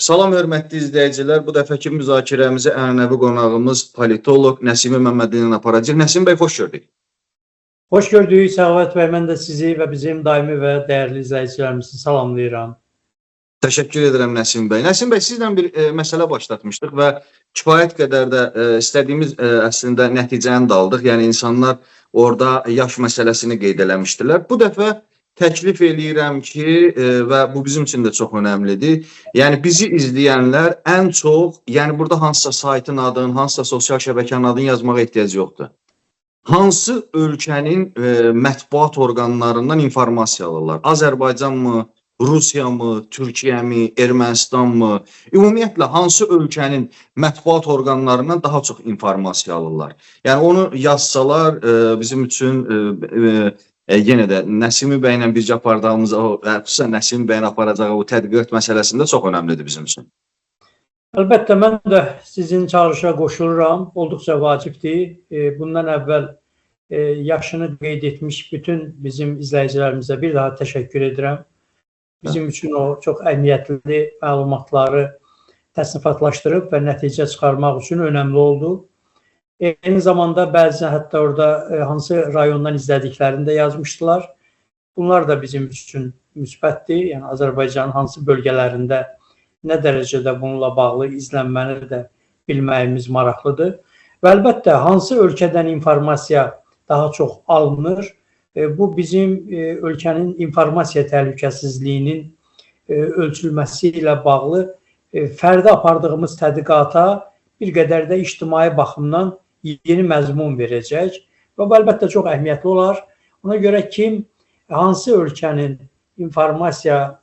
Salam hörmətli izləyicilər. Bu dəfəki müzakirəmizi ənənəvi qonağımız politoloq Nəsimi Məmmədlinin aparacaq. Nəsim bəy, xoş gördük. Hoş gördük Səğavət bəy. Mən də sizi və bizim daimi və dəyərli izləyicilərimizi salamlayıram. Təşəkkür edirəm Nəsim bəy. Nəsim bəy, sizlə bir məsələ başlatmışdıq və kifayət qədər də istədiyimiz əslində nəticəni də aldıq. Yəni insanlar orada yaş məsələsini qeyd eləmişdilər. Bu dəfə təklif eləyirəm ki, və bu bizim üçün də çox önəmlidir. Yəni bizi izləyənlər ən çox, yəni burada hansısa saytın adını, hansısa sosial şəbəkənin adını yazmağa ehtiyac yoxdur. Hansı ölkənin mətbuat orqanlarından informasiya alırlar? Azərbaycan mı, Rusiya mı, Türkiyə mi, Ermənistan mı? Ümumiyyətlə hansı ölkənin mətbuat orqanlarından daha çox informasiya alırlar? Yəni onu yazsalar bizim üçün yenə də Nəsimi bəylə bircə apardığımız, xüsusən Nəsimi bəyin aparacağı o tədqiqat məsələsində çox önəmlidir bizim üçün. Əlbəttə, mən də sizin çağırışa qoşuluram. Olduqca vacibdir. Bundan əvvəl yaşını qeyd etmiş bütün bizim izləyicilərimizə bir daha təşəkkür edirəm. Bizim üçün o çox əhəmiyyətli məlumatları təsnifatlaşdırıb və nəticə çıxarmaq üçün önəmli oldu. Eyni zamanda bəzi hətta orada hansı rayondan izlədiklərini də yazmışdılar. Bunlar da bizim üçün müsbətdir. Yəni Azərbaycanın hansı bölgələrində nə dərəcədə bununla bağlı izlənməni də bilməyimiz maraqlıdır. Və əlbəttə, hansı ölkədən informasiya daha çox alınır, bu bizim ölkənin informasiya təhlükəsizliyinin ölçülməsi ilə bağlı fərdi apardığımız tədqiqata bir qədər də ictimai baxımdan yeni məzmun verəcək və bu əlbəttə çox əhəmiyyətli olar. Ona görə kim hansı ölkənin informasiya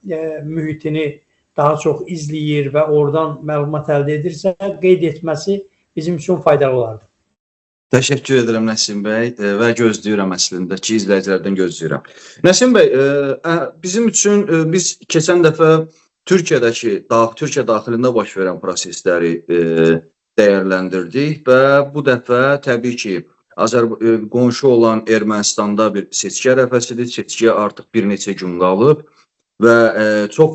mühitini daha çox izləyir və oradan məlumat əldə edirsə, qeyd etməsi bizim üçün faydalı olardı. Təşəkkür edirəm Nəsim bəy və gözləyirəm əslində ki, izləyicilərdən gözləyirəm. Nəsim bəy, bizim üçün biz keçən dəfə Türkiyə daxilində baş verən prosesləri dəyərləndirdik və bu dəfə təbii ki, qonşu olan Ermənistanda bir seçki ərəfəsidir. Seçkiyə artıq bir neçə gün qalıb və çox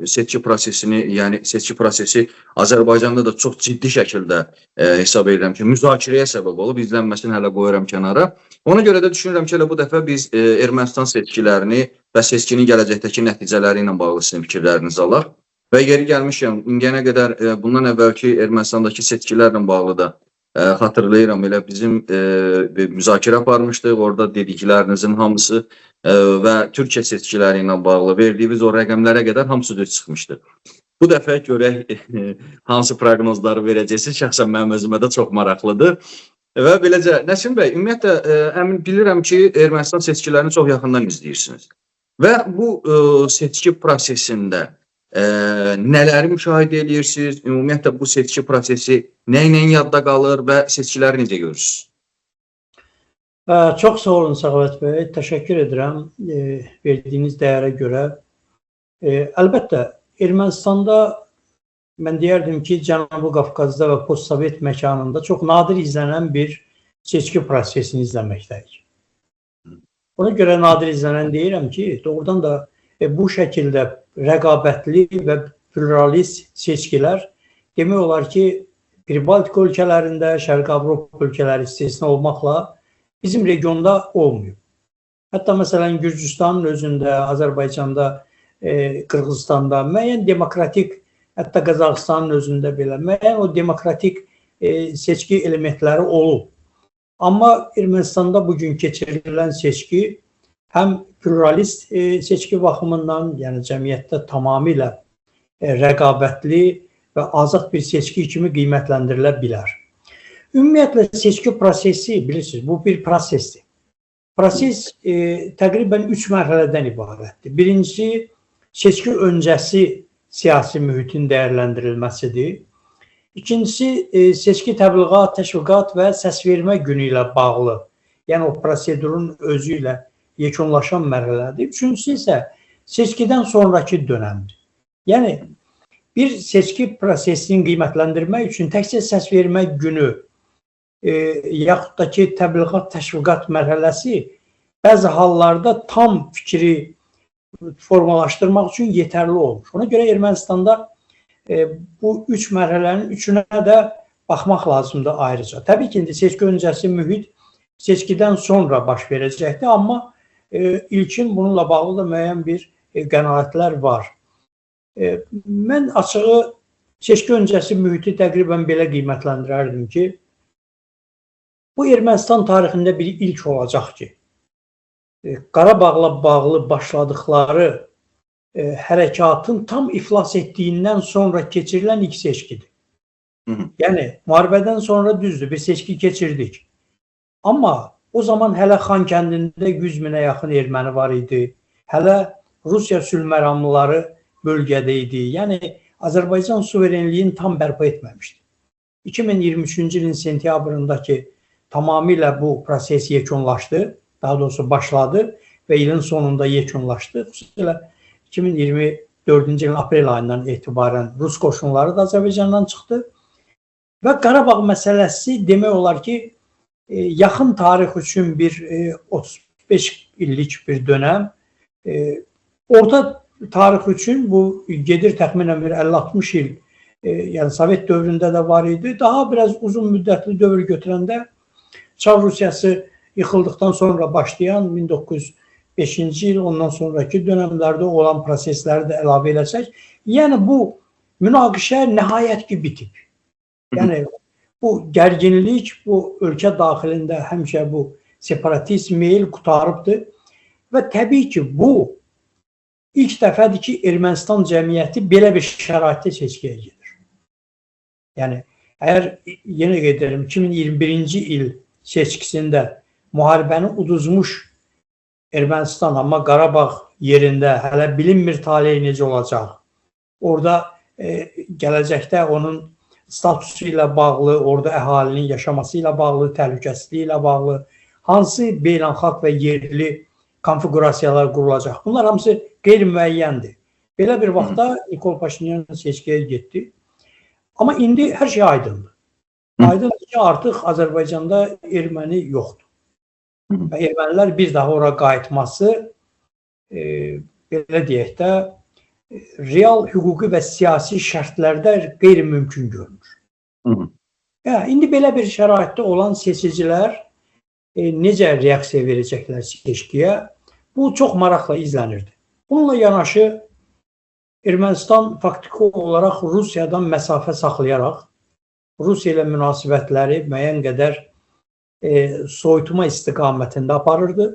seçki prosesini, yəni seçki prosesi Azərbaycanda da çox ciddi şəkildə hesab edirəm ki, müzakirəyə səbəb olub, izlənməsini hələ qoyuram kənara. Ona görə də düşünürəm ki, elə bu dəfə biz Ermənistan seçkilərini və seçkinin gələcəkdəki nəticələri ilə bağlı sizin fikirlərinizi alaq. Və yeri gəlmişəm, indiyənə qədər bundan əvvəlki Ermənistandakı seçkilərlə bağlı da xatırlayıram, elə bizim müzakirə aparmışdıq, orada dediklərinizin hamısı və Türkiyə seçkiləri ilə bağlı verdiyimiz o rəqəmlərə qədər hamısı düz çıxmışdı. Bu dəfə görək hansı proqnozları verəcəksiniz, şəxsən mənim özümə də çox maraqlıdır. Və beləcə, Nəsim bəy, ümumiyyətlə bilirəm ki, Ermənistan seçkilərini çox yaxından izləyirsiniz. Və bu seçki prosesində nələri müşahidə edirsiniz? Ümumiyyətlə bu seçki prosesi nə ilə yadda qalır və seçkiləri necə görürsünüz? Çox sağ olun Səğavət bəy. Təşəkkür edirəm verdiyiniz dəyərə görə. Əlbəttə, Ermənistanda mən deyərdim ki, Cənubi Qafqazda və postsovet məkanında çox nadir izlənən bir seçki prosesini izləməkdəyik. Ona görə nadir izlənən deyirəm ki, doğrudan da bu şəkildə rəqabətli və pluralist seçkilər demək olar ki, Pribaltika ölkələrində, Şərqi Avropa ölkələri istisna olmaqla bizim regionda olmuyor. Hətta məsələn Gürcüstanın özündə, Azərbaycanda, Qırğızstanda müəyyən demokratik, hətta Qazaxıstanın özündə belə müəyyən o demokratik seçki elementləri olub. Amma Ermənistanda bugün keçirilən seçki həm pluralist seçki baxımından, yəni cəmiyyətdə tamamilə rəqabətli və azad bir seçki kimi qiymətləndirilə bilər. Ümumiyyətlə seçki prosesi, bilirsiniz, bu bir prosesdir. Proses təqribən 3 mərhələdən ibarətdir. Birincisi, seçki öncəsi siyasi mühitin dəyərləndirilməsidir. İkincisi, seçki təbliğat, təşviqat və səsvermə günü ilə bağlı, yəni o prosedurun özü ilə yekunlaşan mərhələdir. Üçüncüsü isə seçkidən sonraki dönəmdir. Yəni, bir seçki prosesini qiymətləndirmək üçün təkcə səsvermə günü yaxud da ki, təbliğat, təşviqat mərhələsi bəzi hallarda tam fikri formalaşdırmaq üçün yetərli olmuş. Ona görə Ermənistanda bu üç mərhələnin üçünə də baxmaq lazımdır ayrıca. Təbii ki, indi seçki öncəsi mühit seçkidən sonra baş verəcəkdir, amma ilkin bununla bağlı da müəyyən bir qənaətlər var. Mən açığı seçki öncəsi mühiti təqribən belə qiymətləndirərdim ki, bu Ermənistan tarixində bir ilk olacaq ki, Qarabağla bağlı başladıkları hərəkatın tam iflas etdiyindən sonra keçirilən ilk seçkidir. Yəni, müharibədən sonra düzdür, bir seçki keçirdik. Amma o zaman hələ Xankəndində 100 minə yaxın erməni var idi. Hələ Rusiya sülhməramlıları bölgədə idi. Yəni, Azərbaycan suverenliyini tam bərpa etməmişdi. 2023-cü ilin sentyabrındakı tamamilə bu proses yekunlaşdı. Daha doğrusu başladı və ilin sonunda yekunlaşdı. Xüsusilə 2024-cü ilin aprel ayından etibarən Rus qoşunları da Azərbaycandan çıxdı. Və Qarabağ məsələsi demək olar ki, yaxın tarix üçün bir 35 illik bir dönəm, orta tarix üçün bu gedir təxminən bir 50-60 il, yəni Sovet dövründə də var idi. Daha biraz uzun müddətli dövr götürəndə Çar Rusiyası yıxıldıqdan sonra başlayan 1905-ci il, ondan sonraki dönəmlərdə olan prosesləri də əlavə eləsək, yəni bu münaqişə nəhayət ki bitib. Yəni bu gərginlik bu ölkə daxilində həmişə bu separatist meyil qutarıbdır və təbii ki bu ilk dəfədir ki Ermənistan cəmiyyəti belə bir şəraitdə seçkiyə gedir. Yəni əgər yenə qeyd edirəm 2021-ci il seçkisində müharibəni uduzmuş Ermənistan, amma Qarabağ yerində hələ bilinmir taleyi necə olacaq. Orada gələcəkdə onun statusu ilə bağlı, orada əhalinin yaşaması ilə bağlı, təhlükəsizliyi ilə bağlı hansı beynəlxalq və yerli konfigurasiyalar qurulacaq. Bunlar hamısı qeyri-müəyyəndir. Belə bir vaxtda Nikol Paşinyan seçkiyə getdi. Amma indi hər şey aydındır. Aydındır ki, artıq Azərbaycanda erməni yoxdur. Və ermənilər bir daha ora qayıtması, belə deyək də, real hüquqi və siyasi şərtlərdə qeyri-mümkün görünür. İndi belə bir şəraitdə olan seçicilər necə reaksiya verəcəklər seçkiyə? Bu çox maraqla izlənirdi. Bununla yanaşı Ermənistan faktiki olaraq Rusiyadan məsafə saxlayaraq Rusiya ilə münasibətləri müəyyən qədər soyutma istiqamətində aparırdı.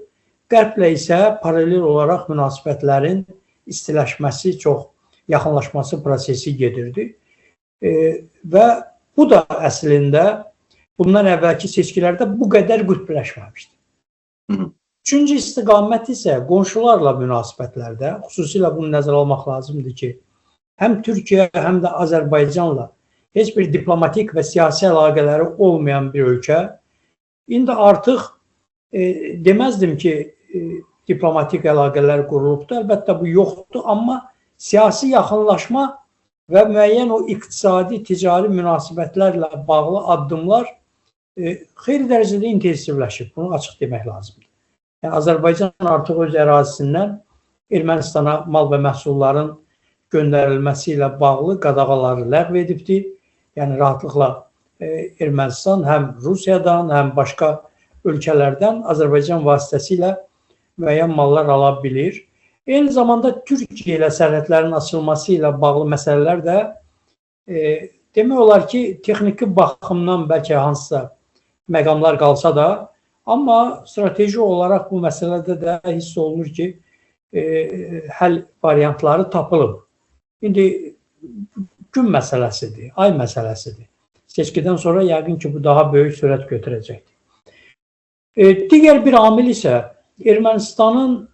Qərblə isə paralel olaraq münasibətlərin istiləşməsi, çox yaxınlaşması prosesi gedirdi. Və bu da əslində bundan əvvəlki seçkilərdə bu qədər qütbləşməmişdi. Üçüncü istiqamət isə qonşularla münasibətlərdə, xüsusilə bunu nəzərə almaq lazımdır ki, həm Türkiyə, həm də Azərbaycanla heç bir diplomatik və siyasi əlaqələri olmayan bir ölkə, indi artıq deməzdim ki, diplomatik əlaqələr qurulubdur, əlbəttə bu yoxdur, amma siyasi yaxınlaşma və müəyyən o iqtisadi, ticari münasibətlərlə bağlı addımlar xeyli dərəcədə intensivləşib. Bunu açıq demək lazımdır. Yəni, Azərbaycan artıq öz ərazisindən Ermənistana mal və məhsulların göndərilməsi ilə bağlı qadağaları ləğv edibdir. Yəni, rahatlıqla Ermənistan həm Rusiyadan, həm başqa ölkələrdən Azərbaycan vasitəsilə müəyyən mallar ala bilir. Eyni zamanda Türkiyə ilə sərhədlərin açılması ilə bağlı məsələlər də demək olar ki, texniki baxımdan bəlkə hansısa məqamlar qalsa da, amma strateji olaraq bu məsələdə də hiss olunur ki, həll variantları tapılıb. İndi gün məsələsidir, ay məsələsidir. Seçkidən sonra yəqin ki, bu daha böyük sürət götürəcəkdir. Digər bir amil isə Ermənistanın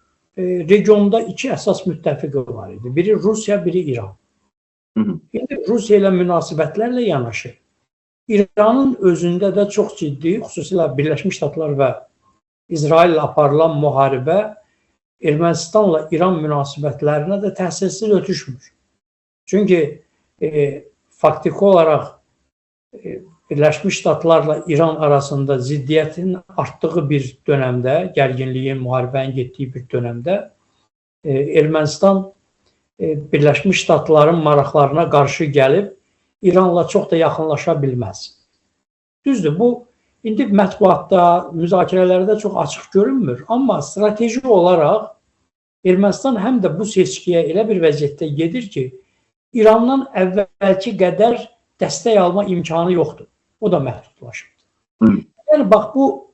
regionda iki əsas müttəfiqi var idi. Biri Rusiya, biri İran. İndi Rusiya ilə münasibətlərlə yanaşı, İranın özündə də çox ciddi, xüsusilə Birləşmiş Ştatlar və İsrail ilə aparılan müharibə Ermənistanla İran münasibətlərinə də təsirsiz ötüşmür. Çünki faktiki olaraq Birləşmiş Ştatlarla İran arasında ziddiyyətin artdığı bir dönəmdə, gərginliyin, müharibənin getdiyi bir dönəmdə Ermənistan Birləşmiş Ştatların maraqlarına qarşı gəlib İranla çox da yaxınlaşa bilməz. Düzdür, bu indi mətbuatda, müzakirələrdə çox açıq görünmür, amma strateji olaraq Ermənistan həm də bu seçkiyə elə bir vəziyyətdə gedir ki, İrandan əvvəlki qədər dəstək alma imkanı yoxdur. O da məhdudlaşıb. Yəni, bax, bu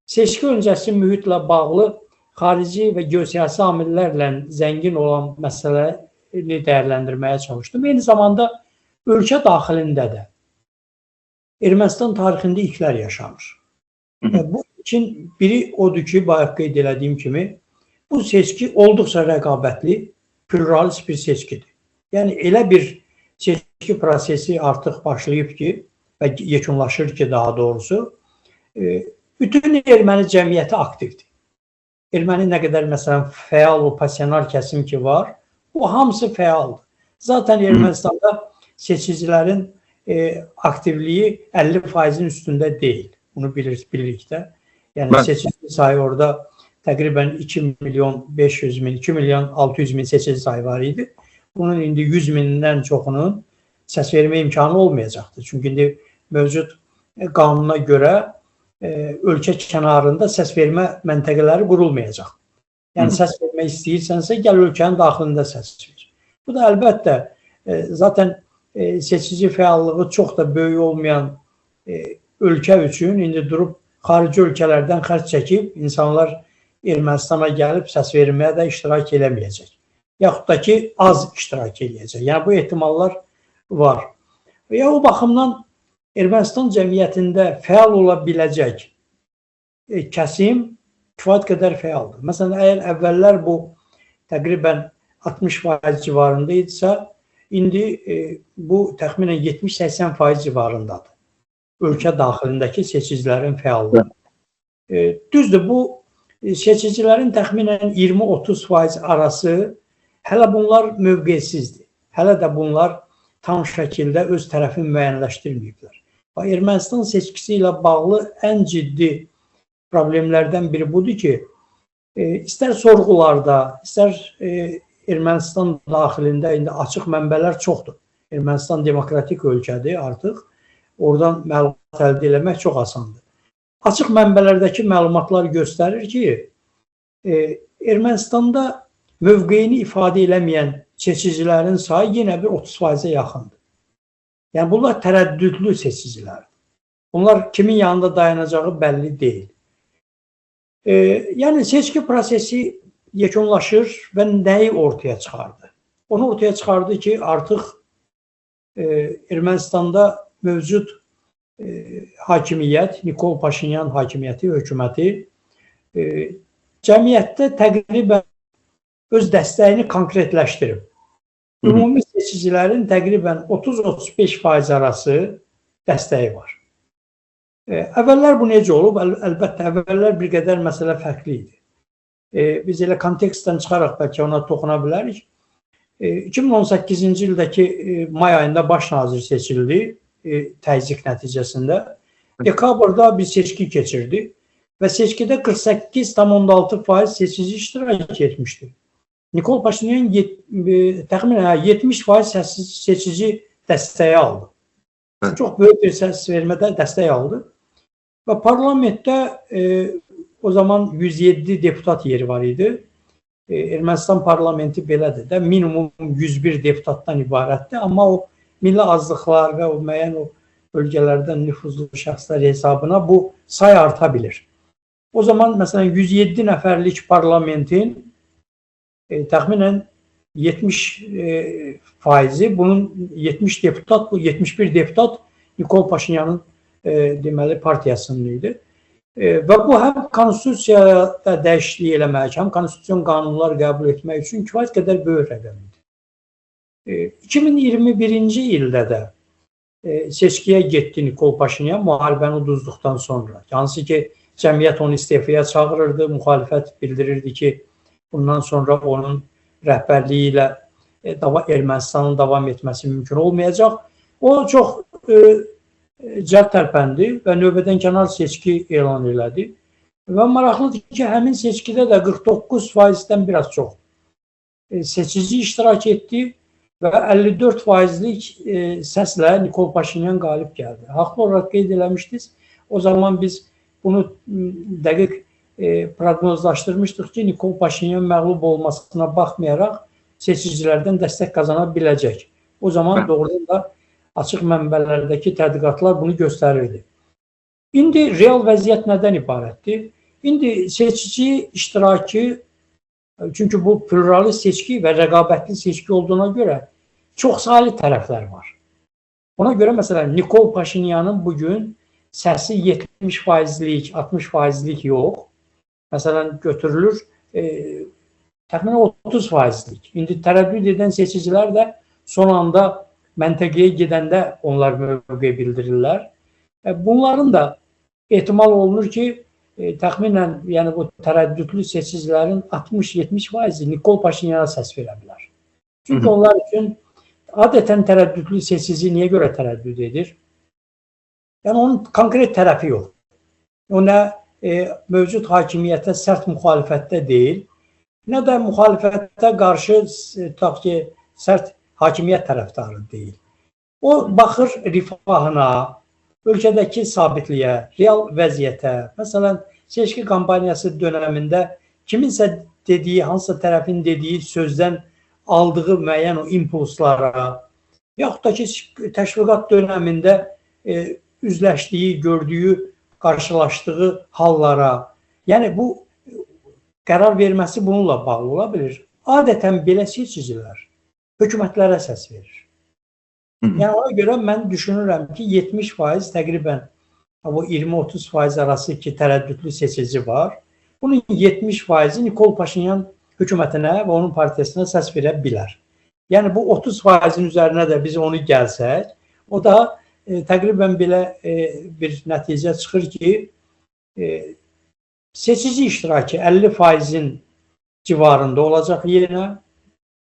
seçki öncəsi mühitlə bağlı xarici və geosiyasi amillərlə zəngin olan məsələni dəyərləndirməyə çalışdım. Eyni zamanda ölkə daxilində də Ermənistan tarixində ilklər yaşanır. Bu ilkin biri odur ki, bayaq qeyd elədiyim kimi, bu seçki olduqca rəqabətli, pluralist bir seçkidir. Yəni, elə bir seçki prosesi artıq başlayıb ki, və yekunlaşır ki, daha doğrusu, bütün erməni cəmiyyəti aktivdir. Erməni nə qədər, məsələn, fəal, pasionar kəsim ki var, bu hamısı fəaldır. Zaten Ermənistanda seçicilərin aktivliyi 50%-in üstündə deyil. Bunu bilirik də. Yəni, seçici sayı orada təqribən 2 milyon 500 min, 2 milyon 600 min seçici sayı var idi. Bunun indi 100 mindən çoxunun səs vermə imkanı olmayacaqdır. Çünki indi mövcud qanuna görə ölkə kənarında səs vermə məntəqələri qurulmayacaq. Yəni, səs vermək istəyirsənsə, gəl ölkənin daxilində səs ver. Bu da əlbəttə, zaten seçici fəallığı çox da böyük olmayan ölkə üçün indi durub xarici ölkələrdən xərc çəkib, insanlar Ermənistana gəlib səs verməyə də iştirak eləməyəcək. Yaxud da ki, az iştirak eləyəcək. Yəni, bu ehtimallar var. Və o baxımdan Ermənistan cəmiyyətində fəal ola biləcək kəsim kifayət qədər fəaldır. Məsələn, əgər əvvəllər bu təqribən 60% civarında idisə, indi bu təxminən 70-80% civarındadır. Ölkə daxilindəki seçicilərin fəallığı. Düzdür, bu seçicilərin təxminən 20-30% arası hələ bunlar mövqesizdir. Hələ də bunlar tam şəkildə öz tərəfini müəyyənləşdirməyiblər. Ermənistan seçkisi ilə bağlı ən ciddi problemlərdən biri budur ki, istər sorğularda, istər Ermənistan daxilində indi açıq mənbələr çoxdur. Ermənistan demokratik ölkədir artıq. Oradan məlumat əldə eləmək çox asandır. Açıq mənbələrdəki məlumatlar göstərir ki, Ermənistanda mövqeyini ifadə eləməyən seçicilərin sayı yenə bir 30%-ə yaxındır. Yəni, bunlar tərəddüdlü seçicilərdir. Bunlar kimin yanında dayanacağı bəlli deyil. Yəni, seçki prosesi yekunlaşır və nəyi ortaya çıxardı? Onu ortaya çıxardı ki, artıq Ermənistanda mövcud hakimiyyət, Nikol Paşinyan hakimiyyəti, hökuməti cəmiyyətdə təqribən öz dəstəyini konkretləşdirib. Ümumi seçicilərin təqribən 30-35% arası dəstəyi var. Əvvəllər bu necə olub? Əlbəttə, əvvəllər bir qədər məsələ fərqli idi. Biz elə kontekstdən çıxaraq bəlkə ona toxuna bilərik. 2018-ci ildəki may ayında baş nazir seçildi təzyiq nəticəsində. Dekabrda bir seçki keçirdi və seçkidə 48,6% seçici iştirak etmişdi. Nikol Paşinyan təxminən 70% seçici dəstəyi aldı. Çox böyük bir səs vermədə dəstək aldı. Və parlamentdə o zaman 107 deputat yeri var idi. Ermənistan parlamenti belədir də, minimum 101 deputatdan ibarətdir. Amma o milli azlıqlar və o müəyyən o bölgələrdən nüfuzlu şəxslər hesabına bu say arta bilir. O zaman məsələn 107 nəfərlik parlamentin təxminən 70%, bunun 70 deputat, bu 71 deputat Nikol Paşinyanın deməli partiyasının idi. Və bu həm konstitusiyada dəyişiklik eləmək, həm konstitusiyon qanunlar qəbul etmək üçün kifayət qədər böyük rəqəm idi. 2021-ci ildə də seçkiyə getdi Nikol Paşinyan müharibəni uduzduqdan sonra. Hansı ki, cəmiyyət onu istefaya çağırırdı, müxalifət bildirirdi ki, bundan sonra onun rəhbərliyi ilə Ermənistanın davam etməsi mümkün olmayacaq. O çox cəld tərpəndi və növbədən kənar seçki elan elədi. Və maraqlıdır ki, həmin seçkidə də 49%-dən biraz çox seçici iştirak etdi və 54%lik səslə Nikol Paşinyan qalib gəldi. Haqlı olaraq qeyd eləmişdiniz. O zaman biz bunu dəqiq proqnozlaşdırmışdıq ki, Nikol Paşinyan məğlub olmasına baxmayaraq seçicilərdən dəstək qazana biləcək. O zaman doğrudan da açıq mənbələrdəki tədqiqatlar bunu göstərirdi. İndi real vəziyyət nədən ibarətdir? İndi seçici iştirakı, çünki bu pluralist seçki və rəqabətli seçki olduğuna görə çoxsaylı tərəflər var. Ona görə məsələn Nikol Paşinyanın bugün səsi 70%lik, 60%lik yox. Məsələn götürülür təxminən 30%lik. İndi tərəddüd edən seçicilər də son anda məntəqəyə gedəndə onlar mövqe bildirirlər. Bunların da ehtimal olunur ki, təxminən yəni bu tərəddüdlü seçicilərin 60-70% Nikol Paşinyana səs verə bilər. Çünki onlar üçün adətən tərəddüdlü seçici niyə görə tərəddüd edir? Yəni onun konkret tərəfi yox. O nə mövcud hakimiyyətə sərt müxalifətdə deyil, nə də müxalifətə qarşı tutaq ki, sərt hakimiyyət tərəfdarı deyil. O baxır rifahına, ölkədəki sabitliyə, real vəziyyətə, məsələn, seçki kampaniyası dönəmində kiminsə dediyi, hansısa tərəfin dediyi sözdən aldığı müəyyən o impulslara, yaxud da ki, təşviqat dönəmində üzləşdiyi, gördüyü, qarşılaşdığı hallara, yəni bu qərar verməsi bununla bağlı ola bilir. Adətən belə seçicilər hökumətlərə səs verir. Yəni ona görə mən düşünürəm ki, 70% təqribən bu 20-30% arası ki, tərəddüdlü seçici var. Bunun 70%-i Nikol Paşinyan hökumətinə və onun partiyasına səs verə bilər. Yəni bu 30%-in üzərinə də biz onu gəlsək, o da təqribən belə bir nəticə çıxır ki, seçici iştirakı 50%-in civarında olacaq yenə.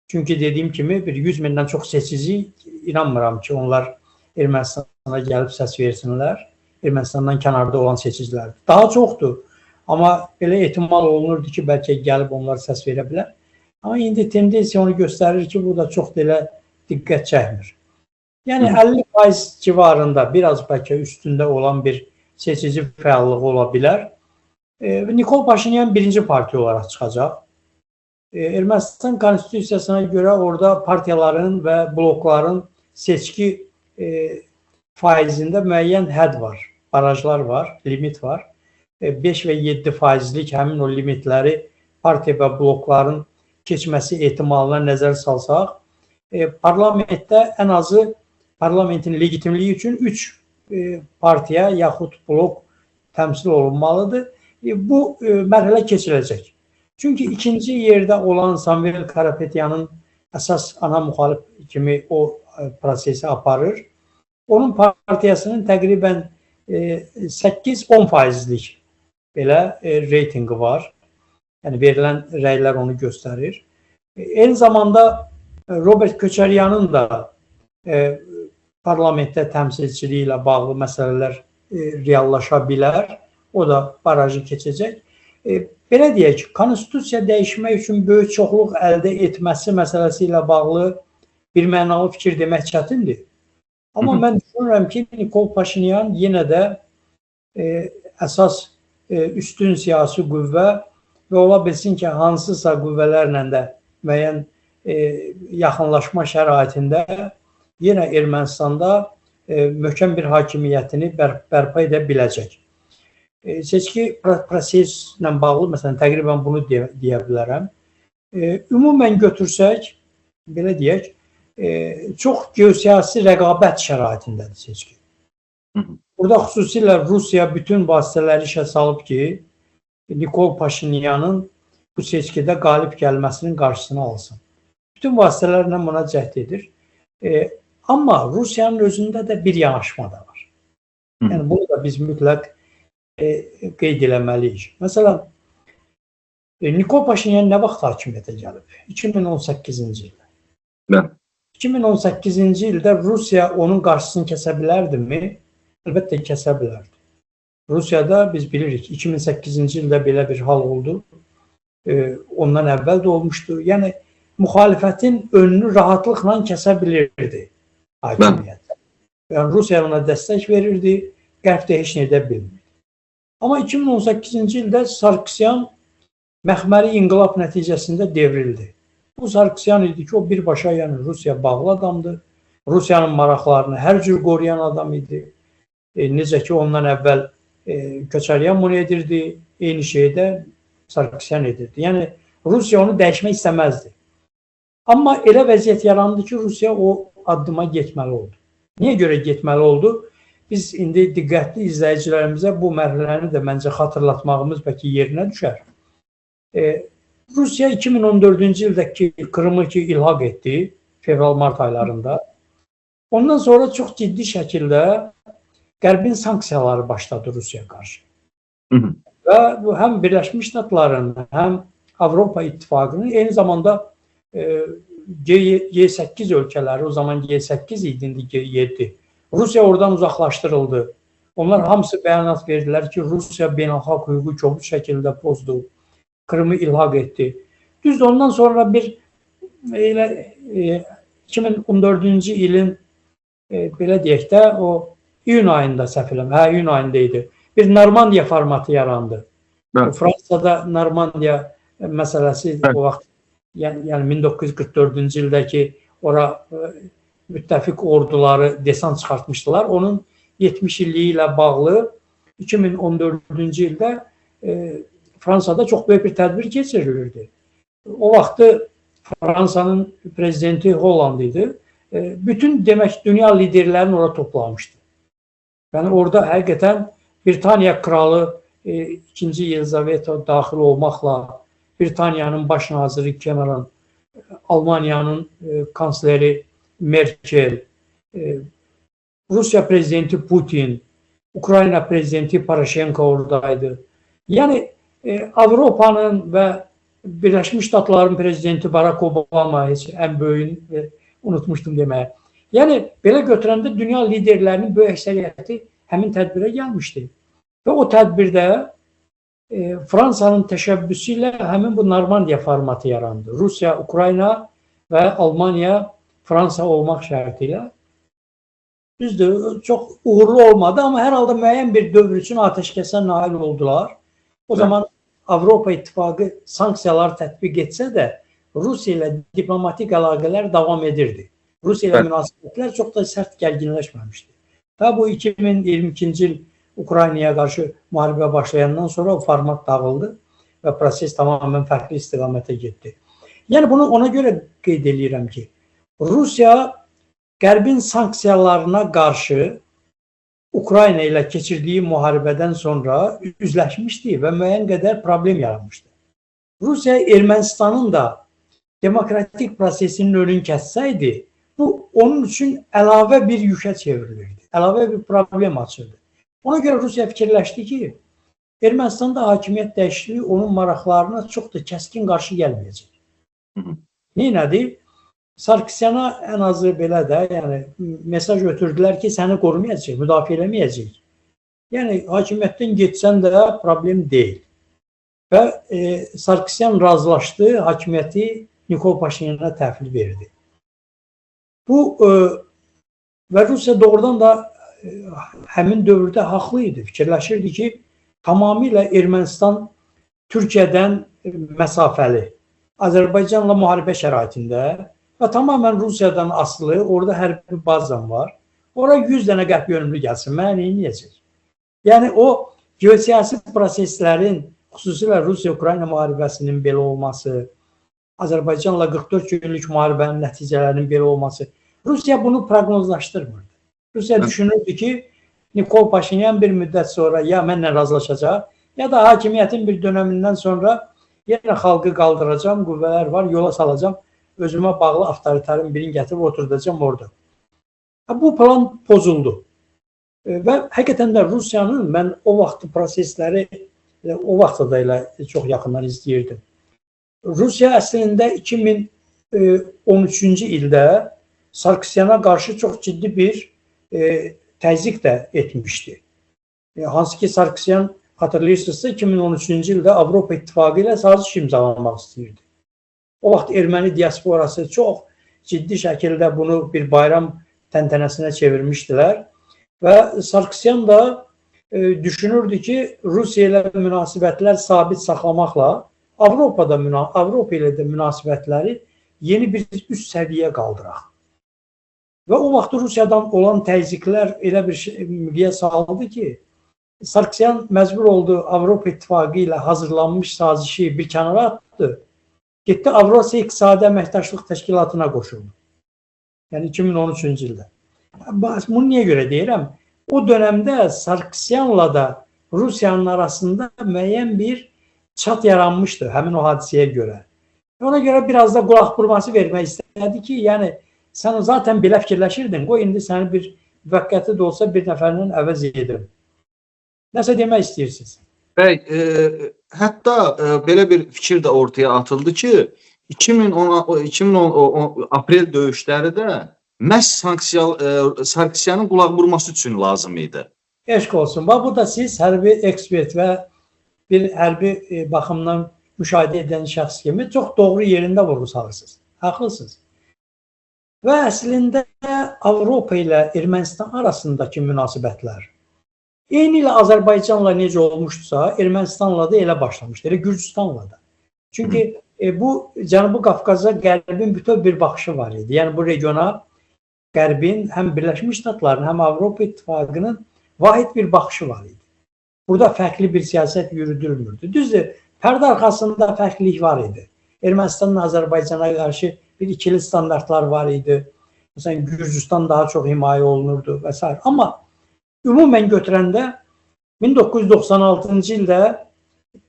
Çünki dediyim kimi bir 100 mindən çox seçici inanmıram ki, onlar Ermənistana gəlib səs versinlər. Ermənistandan kənarda olan seçicilər daha çoxdur. Amma belə ehtimal olunurdu ki, bəlkə gəlib onlar səs verə bilər. Amma indi tendensiya onu göstərir ki, bu da çox belə diqqət çəkmir. Yəni 50% civarında, biraz bəlkə üstündə olan bir seçici fəallığı ola bilər. Nikol Paşinyan birinci partiya olaraq çıxacaq. Ermənistan konstitusiyasına görə orada partiyaların və blokların seçki faizində müəyyən hədd var, barajlar var, limit var. 5 və 7%lik həmin o limitləri partiya və blokların keçməsi ehtimalına nəzər salsaq, parlamentdə ən azı parlamentin legitimliyi üçün 3 partiya yaxud blok təmsil olunmalıdır. Bu mərhələ keçiləcək. Çünki ikinci yerdə olan Samvel Karapetyanın əsas ana müxalif kimi o prosesi aparır. Onun partiyasının təqribən 8-10%lik belə reytingi var. Yəni verilən rəylər onu göstərir. Eyni zamanda Robert Köçəryanın da parlamentdə təmsilçiliyi ilə bağlı məsələlər reallaşa bilər. O da barajı keçəcək. Belə deyək ki, konstitusiya dəyişmək üçün böyük çoxluq əldə etməsi məsələsi ilə bağlı bir mənalı fikir demək çətindir. Amma mən düşünürəm ki, Nikol Paşinyan yenə də əsas üstün siyasi qüvvə və ola bilsin ki, hansısa qüvvələrlə də müəyyən yaxınlaşma şəraitində yenə Ermənistanda möhkəm bir hakimiyyətini bərpa edə biləcək. Seçki proseslə bağlı, məsələn, təqribən bunu deyə bilərəm. Ümumən götürsək, belə deyək, çox geosiyasi rəqabət şəraitindədir seçki. Burada xüsusilə Rusiya bütün vasitələri işə salıb ki, Nikol Paşinyanın bu seçkidə qalib gəlməsinin qarşısını alsın. Bütün vasitələrlə buna cəhd edir. Amma Rusiyanın özündə də bir yanaşma da var. Yəni bunu da biz mütləq qeyd eləməliyik. Məsələn, Nikol Paşinyan nə vaxt hakimiyyətə gəlib? 2018-ci ildə. 2018-ci ildə Rusiya onun qarşısını kəsə bilərdimi? Əlbəttə kəsə bilərdi. Rusiyada biz bilirik, 2008-ci ildə belə bir hal oldu. Ondan əvvəl də olmuşdu. Yəni, müxalifətin önünü rahatlıqla kəsə bilirdi hakimiyyət. Yəni Rusiya ona dəstək verirdi, Qərb də heç nə edə bilmirdi. Amma 2018-ci ildə Sarkisyan məxməri inqilab nəticəsində devrildi. Bu Sarkisyan idi ki, o birbaşa yəni Rusiya bağlı adamdır. Rusiyanın maraqlarını hər cür qoruyan adam idi. Necə ki, ondan əvvəl Köçəryan bunu edirdi, eyni şeyi də Sarkisyan edirdi. Yəni, Rusiya onu dəyişmək istəməzdi. Amma elə vəziyyət yarandı ki, Rusiya o addıma getməli oldu. Niyə görə getməli oldu? Biz indi diqqətli izləyicilərimizə bu mərhələni də məncə xatırlatmağımız bəlkə yerinə düşər. Rusiya 2014-cü ildəki Krımı ki ilhaq etdi, fevral-mart aylarında. Ondan sonra çox ciddi şəkildə Qərbin sanksiyaları başladı Rusiyaya qarşı. Və bu həm Birləşmiş Ştatların, həm Avropa İttifaqının, eyni zamanda G8 ölkələri, o zaman G8 idi, indi G7. Rusiya oradan uzaqlaşdırıldı. Onlar hamısı bəyanat verdilər ki, Rusiya beynəlxalq hüququ kobud şəkildə pozdu, Krımı ilhaq etdi. Düzdür, ondan sonra bir 2014-cü ilin belə deyək də, o iyun ayında səhv eləmirəm, iyun ayında idi. Bir Normandiya formatı yarandı. Fransada Normandiya məsələsi o vaxt, yəni 1944-cü ildəki ora müttəfiq orduları desant çıxartmışdılar. Onun 70 illiyi ilə bağlı 2014-cü ildə Fransada çox böyük bir tədbir keçirilirdi. O vaxtı Fransanın prezidenti Hollande idi. Bütün demək dünya liderlərini ora toplamışdı. Yəni orada həqiqətən Britaniya kralı 2. Yelizaveta daxil olmaqla, Britaniyanın baş naziri Cameron, Almaniyanın kansleri Merkel, Rusiya prezidenti Putin, Ukrayna prezidenti Poroshenko oradaydı. Yəni Avropanın və Birləşmiş Ştatların prezidenti Barack Obama heç ən böyüyünü unutmuşdum deməyə. Yəni belə götürəndə dünya liderlərinin böyük əksəriyyəti həmin tədbirə gəlmişdi. Və o tədbirdə Fransanın təşəbbüsü ilə həmin bu Normandiya formatı yarandı. Rusiya, Ukrayna və Almaniya, Fransa olmaq şərti ilə. Düzdür, çox uğurlu olmadı, amma hər halda müəyyən bir dövr üçün atəşkəsə nail oldular. O zaman Avropa İttifaqı sanksiyalar tətbiq etsə də, Rusiya ilə diplomatik əlaqələr davam edirdi. Rusiya ilə münasibətlər çox da sərt gərginləşməmişdi. Və bu 2022-ci il Ukraynaya qarşı müharibə başlayandan sonra o format dağıldı və proses tamamilə fərqli istiqamətə getdi. Yəni bunu ona görə qeyd edirəm ki, Rusiya Qərbin sanksiyalarına qarşı Ukrayna ilə keçirdiyi müharibədən sonra üzləşmişdi və müəyyən qədər problem yaranmışdı. Rusiya Ermənistanın da demokratik prosesinin önünü kəssəydi, bu onun üçün əlavə bir yükə çevrilirdi, əlavə bir problem açırdı. Ona görə Rusiya fikirləşdi ki, Ermənistanda hakimiyyət dəyişikliyi onun maraqlarına çox da kəskin qarşı gəlməyəcək. Nədir? Sarkisyana ən azı belə də, yəni mesaj ötürdülər ki, səni qorumayacaq, müdafiə eləməyəcək. Yəni hakimiyyətdən getsən də problem deyil. Və Sarkisyan razılaşdı, hakimiyyəti Nikol Paşinyana təhvil verdi. Bu və Rusiya doğrudan da həmin dövrdə haqlı idi. Fikirləşirdi ki, tamamilə Ermənistan Türkiyədən məsafəli, Azərbaycanla müharibə şəraitində və tamamən Rusiyadan asılı, orada hərbi bazam var. Ora 100 dənə qərb yönümlü gəlsin, mənə neyniyəcək? Yəni o geosiyasi proseslərin, xüsusilə Rusiya-Ukrayna müharibəsinin belə olması, Azərbaycanla 44 günlük müharibənin nəticələrinin belə olması, Rusiya bunu proqnozlaşdırmırdı. Rusiya düşünürdü ki, Nikol Paşinyan bir müddət sonra ya mənlə razılaşacaq, ya da hakimiyyətin bir dönəmindən sonra yenə xalqı qaldıracam, qüvvələr var, yola salacam, özümə bağlı avtoritarin birini gətirib oturdacam orada. Bu plan pozuldu. Və həqiqətən də Rusiyanın, mən o vaxt prosesləri, o vaxtda da elə çox yaxından izləyirdim. Rusiya əslində 2013-cü ildə Sarkisyana qarşı çox ciddi bir təzyiq də etmişdi. Hansı ki, Sarkisyan, xatırlayırsınızsa, 2013-cü ildə Avropa İttifaqı ilə saziş imzalamaq istəyirdi. O vaxt erməni diasporası çox ciddi şəkildə bunu bir bayram təntənəsinə çevirmişdilər və Sarkisyan da düşünürdü ki, Rusiya ilə münasibətlər sabit saxlamaqla Avropa ilə də münasibətləri yeni bir üst səviyyə qaldıraq. Və o vaxt Rusiyadan olan təzyiqlər elə bir miqyas aldı ki, Sarkisyan məcbur oldu Avropa İttifaqı ilə hazırlanmış sazişi bir kənara atdı. Getdi Avrasiya İqtisadi Əməkdaşlıq Təşkilatına qoşuldu. Yəni 2013-cü ildə. Bunu niyə görə deyirəm? O dövrdə Sarkisyanla da Rusiyanın arasında müəyyən bir çat yaranmışdı həmin o hadisəyə görə. Ona görə biraz da qulaq vurması vermək istədi ki, yəni sən zaten belə fikirləşirdin, qoy indi səni bir müvəqqəti də olsa bir nəfərlə əvəz edirəm. Nəsə demək istəyirsiniz? Bəy, hətta belə bir fikir də ortaya atıldı ki, 2010 aprel döyüşləri də məhz Sarkisyanın qulaq vurması üçün lazım idi. Eşq olsun. Bu da siz hərbi ekspert və bir hərbi baxımdan müşahidə edən şəxs kimi çox doğru yerində vurgu salırsınız. Haqlısınız. Və əslində Avropa ilə Ermənistan arasındakı münasibətlər eyni ilə Azərbaycanla necə olmuşdursa, Ermənistanla da elə başlamışdır, Gürcüstanla da. Çünki bu Cənubi Qafqaza Qərbin bütöv bir baxışı var idi. Yəni bu regiona Qərbin həm Birləşmiş Ştatların, həm Avropa İttifaqının vahid bir baxışı var idi. Burada fərqli bir siyasət yürüdülmürdü. Düzdür, pərdə arxasında fərqlilik var idi. Ermənistanla Azərbaycana qarşı bir ikili standartlar var idi. Məsələn, Gürcüstan daha çox himayə olunurdu və s. Amma ümumən götürəndə 1996-cı ildə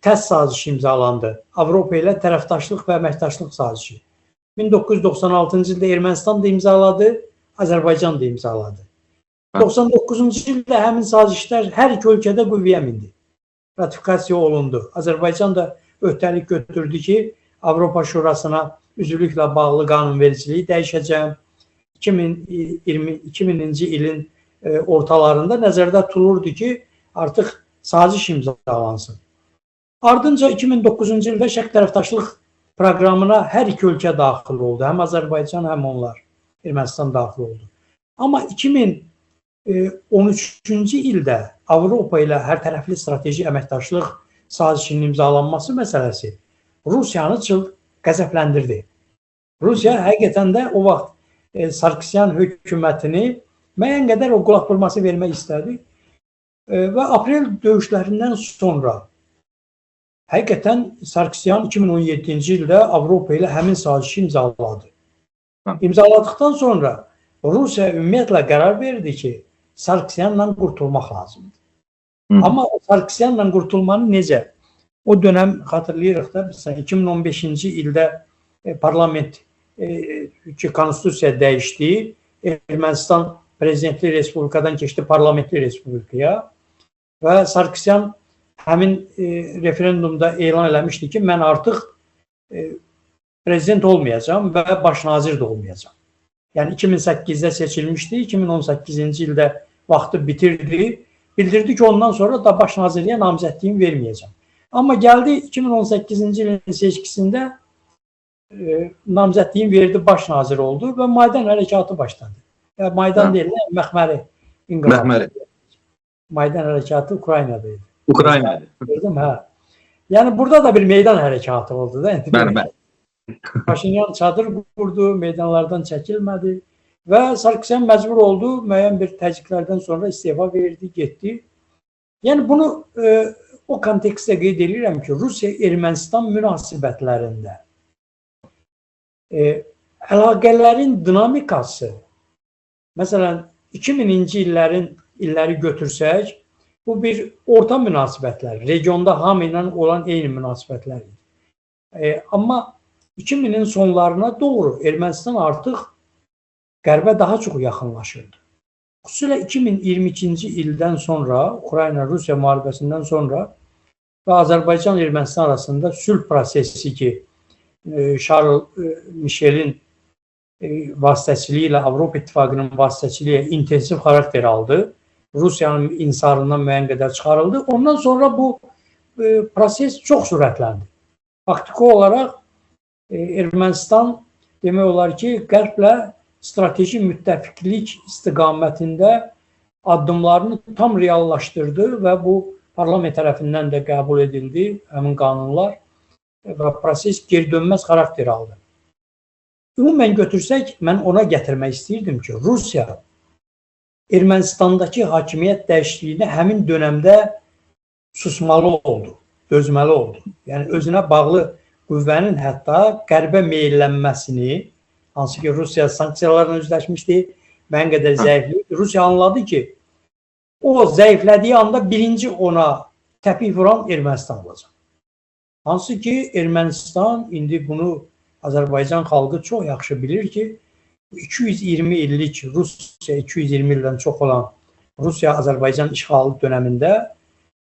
TES sazişi imzalandı. Avropa ilə tərəfdaşlıq və əməkdaşlıq sazişi. 1996-cı ildə Ermənistan da imzaladı, Azərbaycan da imzaladı. 99-cu ildə həmin sazişlər hər iki ölkədə qüvvəyə mindi. Ratifikasiya olundu. Azərbaycan da öhdəlik götürdü ki, Avropa Şurasına üzvlüklə bağlı qanunvericiliyi dəyişəcəm. 2000-ci ilin ortalarında nəzərdə tutulurdu ki, artıq saziş imzalansın. Ardınca 2009-cu ildə şərq tərəfdaşlıq proqramına hər iki ölkə daxil oldu. Həm Azərbaycan, həm onlar. Ermənistan daxil oldu. Amma 2013-cü ildə Avropa ilə hər tərəfli strateji əməkdaşlıq sazişinin imzalanması məsələsi Rusiyanı qəzəbləndirdi. Rusiya həqiqətən də o vaxt Sarkisyan hökumətini müəyyən qədər o qulaq vurması vermək istədi və aprel döyüşlərindən sonra həqiqətən Sarkisyan 2017-ci ildə Avropa ilə həmin sazişi imzaladı. İmzaladıqdan sonra Rusiya ümumiyyətlə qərar verdi ki, Sarkisyanla qurtulmaq lazımdır. Amma Sarkisyanla qurtulmanı necə? O dönəm xatırlayırıq da, 2015-ci ildə parlament konstitusiya dəyişdi, Ermənistan prezidentli respublikadan keçdi parlamentli respublikaya və Sarkisyan həmin referendumda elan eləmişdi ki, mən artıq prezident olmayacağam və baş nazir də olmayacağam. Yəni 2008-də seçilmişdi, 2018-ci ildə vaxtı bitirdi, bildirdi ki, ondan sonra da baş nazirliyə namizədliyimi verməyəcəm. Amma gəldi 2018-ci ilin seçkisində namizədliyini verdi, baş nazir oldu və Maydan hərəkatı başladı. Maydan deyil, Məxməri inqilabı. Maydan hərəkatı Ukraynadaydı. Ukraynada. Yəni burada da bir meydan hərəkatı oldu da. Bəli. Paşinyan çadır qurdu, meydanlardan çəkilmədi və Sarkisyan məcbur oldu, müəyyən bir təzyiqlərdən sonra istefa verdi, getdi. Yəni bunu o kontekstdə qeyd edirəm ki, Rusiya-Ermənistan münasibətlərində əlaqələrin dinamikası, məsələn, 2000-ci illəri götürsək, bu bir orta münasibətlər, regionda hamı ilə olan eyni münasibətlər idi. Amma 2000-in sonlarına doğru Ermənistan artıq Qərbə daha çox yaxınlaşırdı. Xüsusilə 2022-ci ildən sonra, Ukrayna-Rusiya müharibəsindən sonra və Azərbaycan-Ermənistan arasında sülh prosesi ki, Charles Michel'in vasitəçiliyi ilə Avropa İttifaqının vasitəçiliyi intensiv xarakter aldı. Rusiyanın insarından müəyyən qədər çıxarıldı. Ondan sonra bu proses çox sürətləndi. Faktiki olaraq Ermənistan demək olar ki, Qərblə strateji müttəfiqlik istiqamətində addımlarını tam reallaşdırdı və bu parlament tərəfindən də qəbul edildi həmin qanunlar və proses geri dönməz xarakter aldı. Ümumən götürsək, mən ona gətirmək istəyirdim ki, Rusiya Ermənistandakı hakimiyyət dəyişikliyinə həmin dönəmdə susmalı oldu, dözməli oldu. Yəni, özünə bağlı qüvvənin hətta qərbə meyllənməsini, hansı ki, Rusiya sanksiyalarla üzləşmişdi, mən qədər zəifliydi. Rusiya anladı ki, o zəiflədiyi anda birinci ona təpik vuran Ermənistan olacaq. Hansı ki, Ermənistan indi bunu Azərbaycan xalqı çox yaxşı bilir ki, 220 illik Rusiya, 220 ildən çox olan Rusiya-Azərbaycan işğalı dönəmində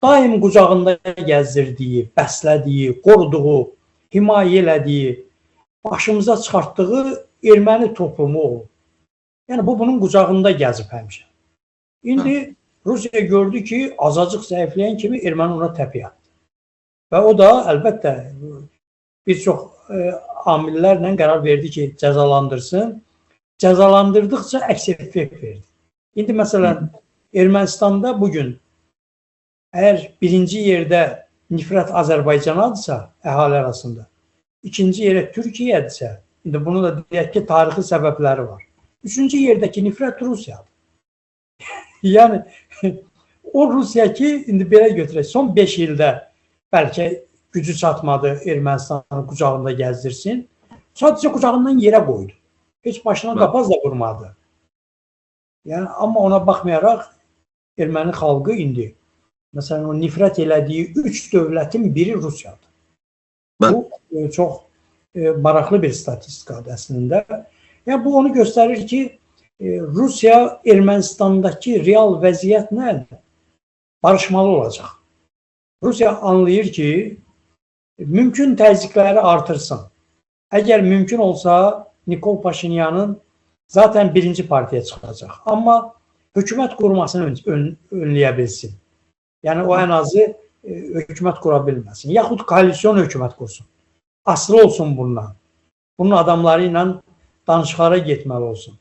daim qucağında gəzdirdiyi, bəslədiyi, qoruduğu, himayə elədiyi, başımıza çıxartdığı erməni toplumu olub. Yəni, bu bunun qucağında gəzib həmişə. İndi Rusiya gördü ki, azacıq zəifləyən kimi erməni ona təpiy atdı. Və o da əlbəttə bir çox amillərlə qərar verdi ki, cəzalandırsın. Cəzalandırdıqca əks effekt verdi. İndi məsələn, Ermənistanda bugün əgər birinci yerdə nifrət Azərbaycanadırsa, əhali arasında, ikinci yerə Türkiyədirsə, indi bunu da deyək ki, tarixi səbəbləri var. Üçüncü yerdəki nifrət Rusiyadır. Yəni, o Rusiya ki, indi belə götürək, son 5 ildə bəlkə gücü çatmadı Ermənistanın qucağında gəzdirsin, sadəcə qucağından yerə qoydu. Heç başına qapaz da vurmadı. Yəni, amma ona baxmayaraq erməni xalqı indi, məsələn, o nifrət elədiyi 3 dövlətin biri Rusiyadır. Bu çox maraqlı bir statistikadır əslində. Yəni, bu onu göstərir ki, Rusiya Ermənistandakı real vəziyyətlə barışmalı olacaq. Rusiya anlayır ki, mümkün təzyiqləri artırsın. Əgər mümkün olsa, Nikol Paşinyanın zaten birinci partiyə çıxacaq. Amma hökumət qurmasını önləyə bilsin. Yəni, o ən azı hökumət qura bilməsin. Yaxud koalisyon hökumət qursun. Asılı olsun bundan. Bunun adamları ilə danışıqlara getməli olsun.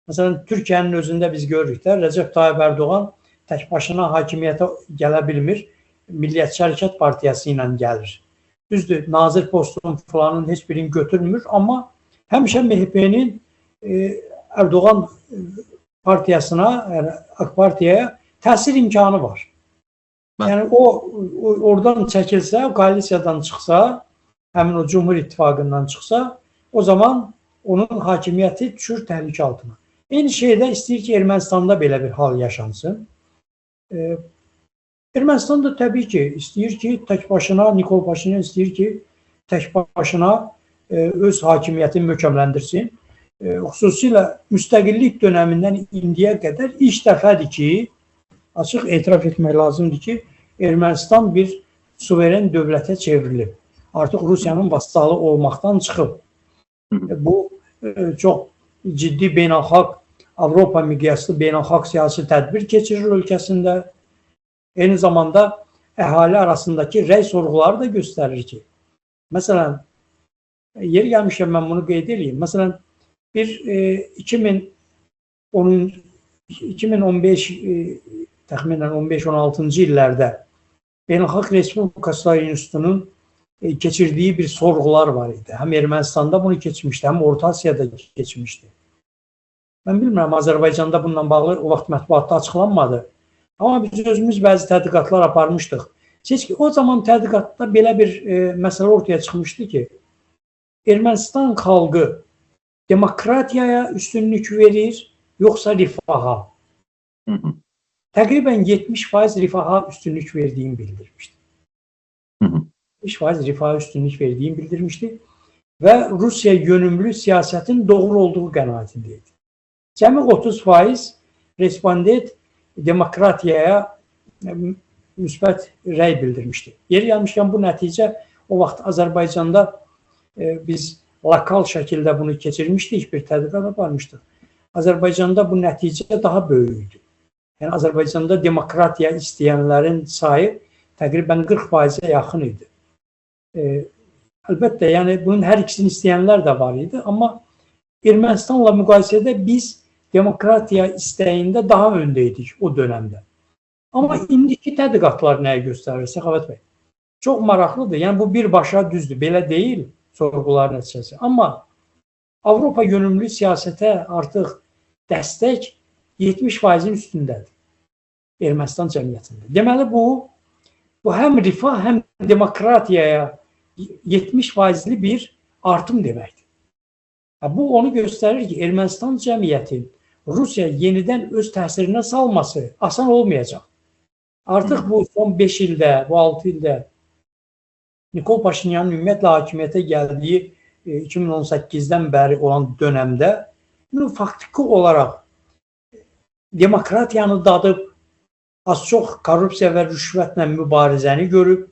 Məsələn, Türkiyənin özündə biz görürük də, Recep Tayyip Erdoğan tək başına hakimiyyətə gələ bilmir. Milliyətçi Hərəkat Partiyası ilə gəlir. Düzdür, nazir postunun falanın heç birini götürmür, amma həmişə MHP-nin Erdoğan partiyasına, yəni AK Partiyaya təsir imkanı var. Yəni, o oradan çəkilsə, koalisiyadan çıxsa, həmin o Cumhur İttifaqından çıxsa, o zaman onun hakimiyyəti düşür təhlükə altına. Eyni şeydə istəyir ki, Ermənistanda belə bir hal yaşansın. Ermənistan da təbii ki, istəyir ki, tək başına, Nikol Paşinyan istəyir ki, tək başına öz hakimiyyətini möhkəmləndirsin. Xüsusilə müstəqillik dönəmindən indiyə qədər ilk dəfədir ki, açıq etiraf etmək lazımdır ki, Ermənistan bir suveren dövlətə çevrilib. Artıq Rusiyanın vasalı olmaqdan çıxıb. Bu çox ciddi beynəlxalq, Avropa miqyaslı beynəlxalq siyasi tədbir keçirir ölkəsində. Eyni zamanda əhali arasındakı rəy sorğuları da göstərir ki, məsələn, yeri gəlmişəm mən bunu qeyd edeyim. Məsələn, bir 2015, təxminən 15-16-cı illərdə Beynəlxalq Respublikasılar İnstitutunun keçirdiyi bir sorğular var idi. Həm Ermənistanda bunu keçmişdi, həm Orta Asiyada keçmişdi. Mən bilmirəm, Azərbaycanda bununla bağlı o vaxt mətbuatda açıqlanmadı. Amma biz özümüz bəzi tədqiqatlar aparmışdıq. Seçki, o zaman tədqiqatda belə bir məsələ ortaya çıxmışdı ki, Ermənistan xalqı demokratiyaya üstünlük verir, yoxsa rifaha? Təqribən 70% rifaha üstünlük verdiğini bildirmişdi. 70% rifaha üstünlük verdiğini bildirmişdi və Rusiya yönümlü siyasetin doğru olduğu qənaətindeydi. Cəmi 30% respondent demokratiyaya müsbət rəy bildirmişdi. Yeri gəlmişkən bu nəticə o vaxt Azərbaycanda biz lokal şəkildə bunu keçirmişdik, bir tədqiqat aparmışdıq. Azərbaycanda bu nəticə daha böyükdü. Yəni Azərbaycanda demokratiya istəyənlərin sayı təqribən 40%-ə yaxın idi. Əlbəttə, yəni bunun hər ikisini istəyənlər də var idi, amma Ermənistanla müqayisədə biz demokratiya istəyində daha öndə idik o dönəmdə. Amma indiki tədqiqatlar nəyi göstərir Səxavət bəy? Çox maraqlıdır. Yəni bu birbaşa düzdür, belə deyil sorğular nəticəsi. Amma Avropa yönümlü siyasətə artıq dəstək 70%-in üstündədir Ermənistan cəmiyyətində. Deməli bu həm rifah, həm demokratiyaya 70%-li bir artım deməkdir. Bu onu göstərir ki, Ermənistan cəmiyyətin Rusiya yenidən öz təsirinə salması asan olmayacaq. Artıq bu son 5 ildə, bu 6 ildə Nikol Paşinyanın ümumiyyətlə hakimiyyətə gəldiyi 2018-dən bəri olan dönəmdə faktiki olaraq demokratiyanı dadıb, az çox korrupsiya və rüşvətlə mübarizəni görüb,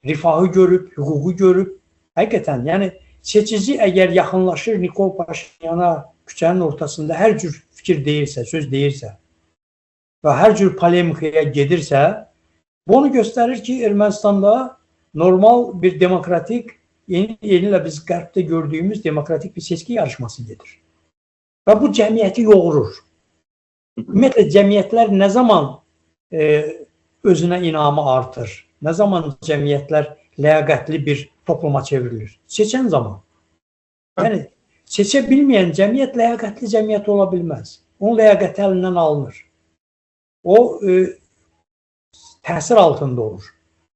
rifahı görüb, hüququ görüb. Həqiqətən, yəni seçici əgər yaxınlaşır Nikol Paşinyana küçənin ortasında hər cür fikir deyirsə, söz deyirsə və hər cür polemikaya gedirsə, bu onu göstərir ki, Ermənistanda normal bir demokratik, yeni ilə biz qərbdə gördüyümüz demokratik bir seçki yarışması gedir. Və bu cəmiyyəti yoğurur. Ümumiyyətlə, cəmiyyətlər nə zaman özünə inamı artır? Nə zaman cəmiyyətlər ləyaqətli bir topluma çevrilir? Seçən zaman. Yəni, seçə bilməyən cəmiyyət ləyaqətli cəmiyyət ola bilməz. Onun ləyaqəti əlindən alınır. O, təsir altında olur.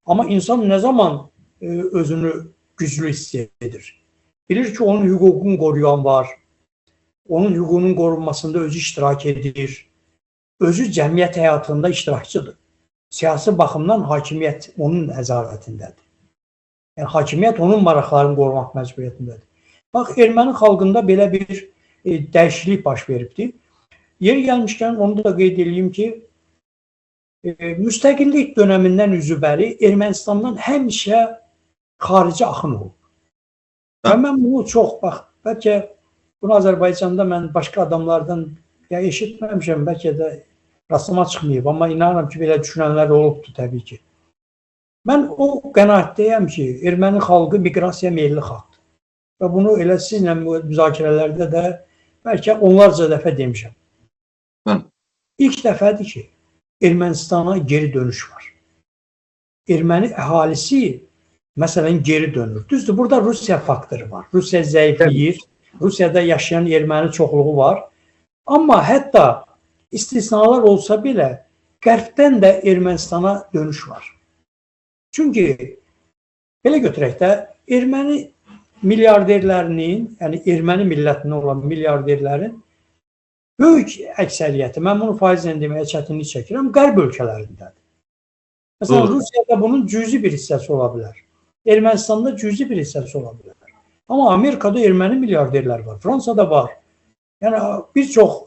Amma insan nə zaman özünü güclü hiss edir? Bilir ki, onun hüququnu qoruyan var. Onun hüququnun qorunmasında özü iştirak edir. Özü cəmiyyət həyatında iştirakçıdır. Siyasi baxımdan hakimiyyət onun nəzarətindədir. Yəni, hakimiyyət onun maraqlarını qorumaq məcburiyyətindədir. Bax, erməni xalqında belə bir dəyişiklik baş veribdir. Yeri gəlmişkən onu da qeyd edeyim ki, müstəqillik dönəmindən üzübəri Ermənistandan həmişə xarici axın olub. Və mən bunu çox, bax, bəlkə bunu Azərbaycanda mən başqa adamlardan eşitməmişəm, bəlkə də rastıma çıxmayıb, amma inanıram ki, belə düşünənlər olubdur təbii ki. Mən o qənaətdəyəm ki, erməni xalqı miqrasiya meyilli xalqdır. Və bunu elə sizlə müzakirələrdə də bəlkə onlarca dəfə demişəm. İlk dəfədir ki, Ermənistana geri dönüş var. Erməni əhalisi məsələn geri dönür. Düzdür, burada Rusiya faktoru var. Rusiya zəifləyir. Rusiyada yaşayan erməni çoxluğu var. Amma hətta istisnalar olsa belə qərbdən də Ermənistana dönüş var. Çünki belə götürək də erməni milyarderlərinin, yəni erməni millətinin olan milyarderlərin böyük əksəriyyəti, mən bunu faizlə deməyə çətinlik çəkirəm, qərb ölkələrindədir. Məsələn, Rusiyada bunun cüzi bir hissəsi ola bilər. Ermənistanda cüzi bir hissəsi ola bilər. Amma Amerikada erməni milyarderlər var, Fransada var. Yəni, bir çox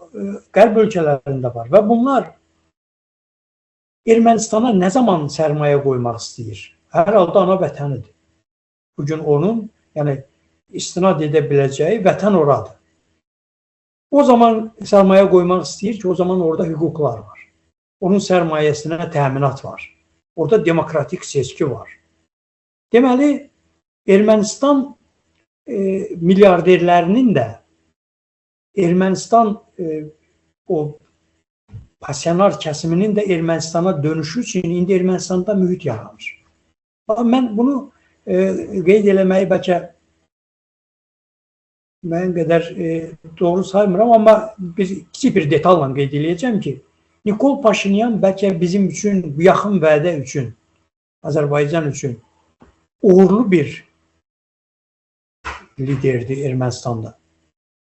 qərb ölkələrində var və bunlar Ermənistana nə zaman sərmayə qoymaq istəyir? Hər halda ana vətənidir. Bugün onun, yəni, istinad edə biləcəyi vətən oradır. O zaman sərmayə qoymaq istəyir ki, o zaman orada hüquqlar var. Onun sərmayəsinə təminat var. Orada demokratik seçki var. Deməli, Ermənistan milyarderlərinin də Ermənistan o pasyonar kəsiminin də Ermənistana dönüşü üçün indi Ermənistanda mühit yaranır. Mən bunu qeyd eləməyi bəlkə mən qədər doğru saymıram, amma kiçik bir detalla qeyd eləyəcəm ki, Nikol Paşinyan bəlkə bizim üçün, bu yaxın vədə üçün, Azərbaycan üçün uğurlu bir liderdir Ermənistanda.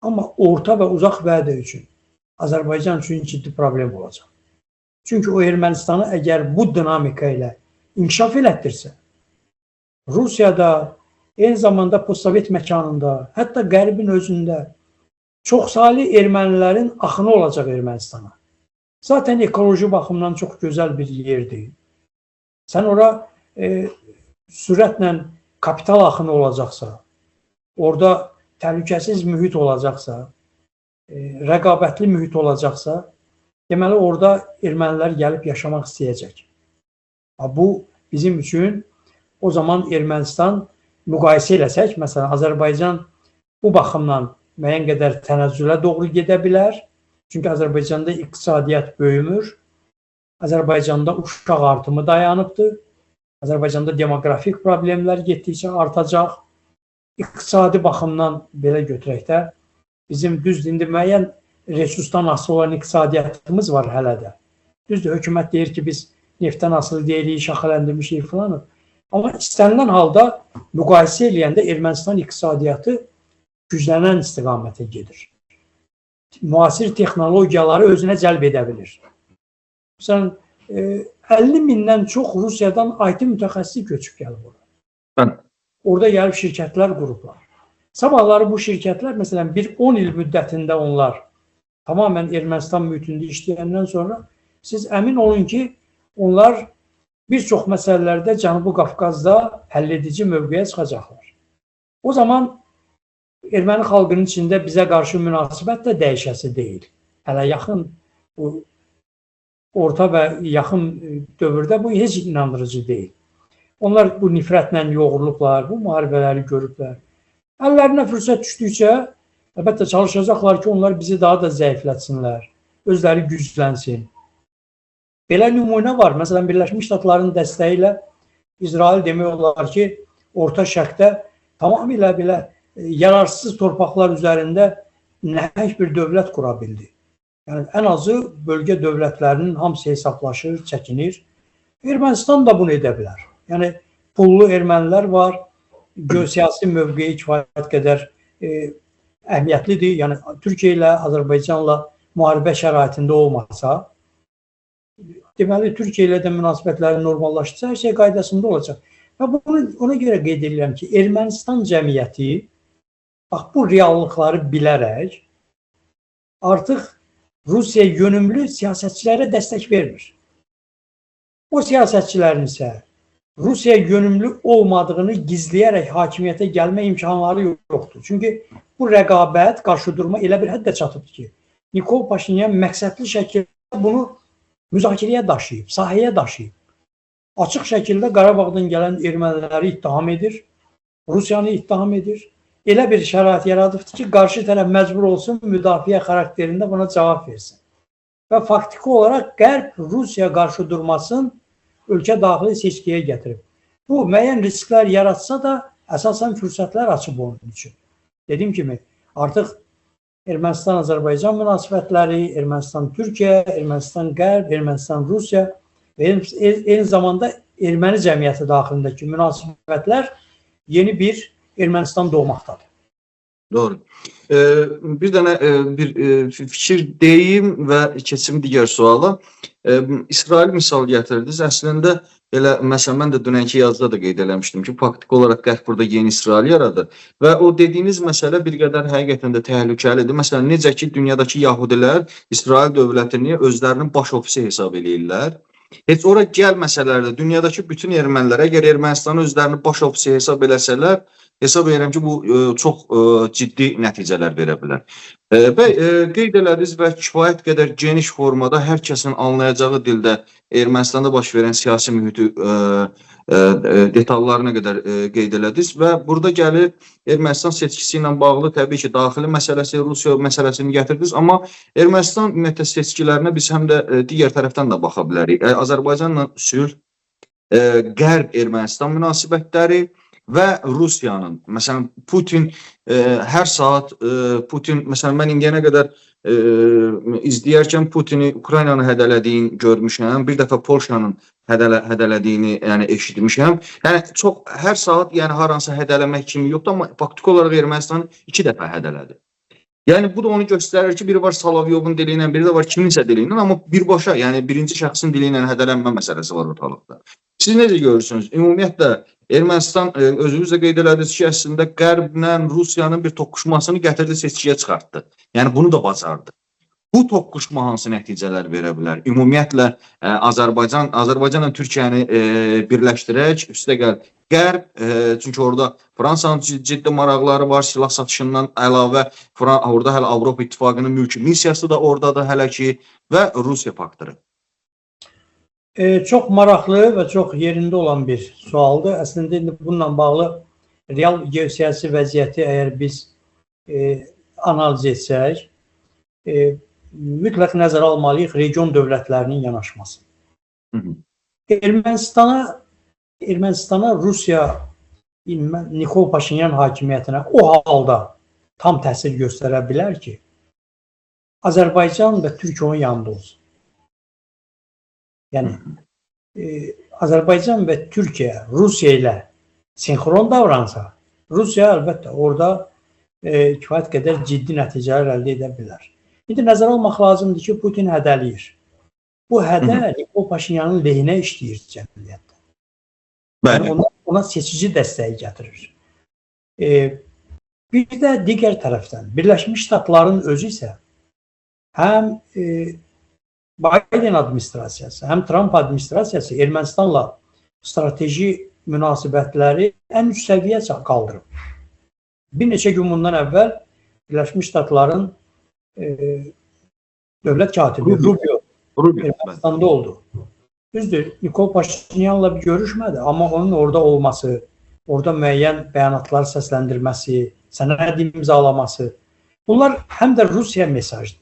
Amma orta və uzaq vədə üçün Azərbaycan üçün ciddi problem olacaq. Çünki o Ermənistanı əgər bu dinamika ilə inkişaf elətdirsə, Rusiyada, eyni zamanda postsovet məkanında, hətta qərbin özündə çoxsaylı ermənilərin axını olacaq Ermənistana. Zaten ekoloji baxımdan çox gözəl bir yerdir. Sən ora sürətlə kapital axını olacaqsa, orada təhlükəsiz mühit olacaqsa, rəqabətli mühit olacaqsa, deməli orada ermənilər gəlib yaşamaq istəyəcək. Bu bizim üçün o zaman Ermənistan müqayisə eləsək, məsələn, Azərbaycan bu baxımdan müəyyən qədər tənəzzülə doğru gedə bilər. Çünki Azərbaycanda iqtisadiyyat böyümür. Azərbaycanda uşaq artımı dayanıbdır. Azərbaycanda demoqrafik problemlər getdikcə artacaq. İqtisadi baxımdan belə götürək də, bizim düzdür, indi müəyyən resursdan asılı olan iqtisadiyyatımız var hələ də. Düzdür, hökumət deyir ki, biz neftdən asılı deyilik, şaxələndirmişik falan. Amma istənilən halda müqayisə eləyəndə Ermənistan iqtisadiyyatı güclənən istiqamətə gedir. Müasir texnologiyaları özünə cəlb edə bilir. Məsələn, 50 mindən çox Rusiyadan IT mütəxəssisi köçüb gəlib orada. Orada gəlib şirkətlər qurublar. Sabahları bu şirkətlər, məsələn, 10 il müddətində onlar tamamən Ermənistan mühitində işləyəndən sonra siz əmin olun ki, onlar bir çox məsələlərdə Cənubi Qafqazda həlledici mövqeyə çıxacaqlar. O zaman erməni xalqının içində bizə qarşı münasibət də dəyişəsi deyil. Hələ yaxın, orta və yaxın dövrdə bu heç inandırıcı deyil. Onlar bu nifrətlə yoğrulublar, bu müharibələri görüblər. Əllərinə fürsət düşdükcə, əlbəttə çalışacaqlar ki, onlar bizi daha da zəiflətsinlər, özləri güclənsin. Belə nümunə var. Məsələn, Birləşmiş Ştatların dəstəyi ilə İsrail demək olar ki, Orta Şərqdə tamamilə belə yararsız torpaqlar üzərində nəhəng bir dövlət qura bildi. Yəni, ən azı bölgə dövlətlərinin hamısı hesablaşır, çəkinir. Ermənistan da bunu edə bilər. Yəni, pullu ermənilər var, geosiyasi mövqeyi kifayət qədər əhəmiyyətlidir. Yəni, Türkiyə ilə, Azərbaycanla müharibə şəraitində olmasa, deməli, Türkiyə ilə də münasibətləri normallaşdırsa, hər şey qaydasında olacaq. Və ona görə qeyd edirəm ki, Ermənistan cəmiyyəti bu reallıqları bilərək artıq Rusiya yönümlü siyasətçilərə dəstək vermir. O siyasətçilərin isə Rusiya yönümlü olmadığını gizləyərək hakimiyyətə gəlmə imkanları yoxdur. Çünki bu rəqabət, qarşıdurma elə bir həddə çatıbdır ki, Nikol Paşinyan məqsədli şəkildə bunu müzakirəyə daşıyıb, sahəyə daşıyıb. Açıq şəkildə Qarabağdan gələn erməniləri ittiham edir, Rusiyanı ittiham edir. Elə bir şərait yaradıbdır ki, qarşı tərəf məcbur olsun müdafiə xarakterində buna cavab versin. Və faktiki olaraq Qərb Rusiya qarşıdurmasını ölkə daxili seçkiyə gətirib. Bu, müəyyən risklər yaratsa da, əsasən fürsətlər açıb onun üçün. Dediyim kimi, artıq Ermənistan-Azərbaycan münasibətləri, Ermənistan-Türkiyə, Ermənistan-Qərb, Ermənistan-Rusiya və eyni zamanda erməni cəmiyyəti daxilindəki münasibətlər yeni bir Ermənistan doğmaqdadır. Doğru. Bir dənə fikir deyim və keçim digər suala. İsrail misal gətirdiniz. Əslində, elə məsələn, mən də dünənki yazıda da qeyd eləmişdim ki, faktiki olaraq Qərb burada yeni İsrail yaradır. Və o dediyiniz məsələ bir qədər həqiqətən də təhlükəlidir. Məsələn, necə ki, dünyadakı yahudilər İsrail dövlətini özlərinin baş ofisi hesab edirlər. Heç ora gəlməsələr də dünyadakı bütün ermənilər, əgər Ermənistanı özlərinin baş ofisi hesab eləsələr, hesab edirəm ki, bu çox ciddi nəticələr verə bilər. Və qeyd elədiniz və kifayət qədər geniş formada hər kəsin anlayacağı dildə Ermənistanda baş verən siyasi mühiti detallarına qədər qeyd elədiniz və burada gəlir Ermənistan seçkisi ilə bağlı təbii ki, daxili məsələsi, Rusiya məsələsini gətirdiniz, amma Ermənistan ümumiyyətlə seçkilərinə biz həm də digər tərəfdən də baxa bilərik. Azərbaycanla sülh, Qərb Ermənistan münasibətləri və Rusiyanın, məsələn, Putin hər saat, məsələn, mən indiyənə qədər izləyərkən Putini Ukraynanı hədələdiyini görmüşəm, bir dəfə Polşanın hədələdiyini eşitmişəm. Yəni, çox, hər saat haransa hədələmək kimi yoxdur, amma faktiki olaraq Ermənistanı 2 dəfə hədələdi. Yəni, bu da onu göstərir ki, biri var Solovyovun dili ilə, biri də var kiminsə dili ilə, amma birbaşa, yəni birinci şəxsin dili ilə hədələnmə məsələsi var ortalıqda. Siz necə görürsünüz? Ümumiyyətlə, Ermənistan özünüz də qeyd elədiniz ki, əslində Qərblə Rusiyanın bir toqquşmasını gətirdi, seçkiyə çıxartdı. Yəni, bunu da bacardı. Bu toqquşma hansı nəticələr verə bilər? Ümumiyyətlə, Azərbaycanla Türkiyəni birləşdirək, üstəgəl Qərb, çünki orada Fransanın ciddi maraqları var, silah satışından əlavə, orada hələ Avropa İttifaqının mülki missiyası da oradadır hələ ki və Rusiya faktoru. Çox maraqlı və çox yerində olan bir sualdır. Əslində, bununla bağlı real geosiyasi vəziyyəti əgər biz analiz etsək, mütləq nəzərə almalıyıq region dövlətlərinin yanaşması. Ermənistana Rusiya Nikol Paşinyan hakimiyyətinə o halda tam təsir göstərə bilər ki, Azərbaycan və Türkiyə onun yanında olsun. Yəni, Azərbaycan və Türkiyə Rusiya ilə sinxron davransa, Rusiya əlbəttə orada kifayət qədər ciddi nəticələr əldə edə bilər. İndi nəzərə almaq lazımdır ki, Putin hədəliyir. Bu hədə Nikol Paşinyanın lehinə işləyir cəmiyyətdə. Yəni, ona seçici dəstəyi gətirir. Bir də digər tərəfdən, Birləşmiş Ştatların özü isə həm Biden administrasiyası, həm Trump administrasiyası Ermənistanla strateji münasibətləri ən üst səviyyə qaldırıb. Bir neçə gün bundan əvvəl Birləşmiş Ştatların dövlət katibi Rubio Ermənistanda oldu. Düzdür, Nikol Paşinyanla bir görüşmədi, amma onun orada olması, orada müəyyən bəyanatlar səsləndirməsi, sənəd imzalaması, bunlar həm də Rusiya mesajıdır.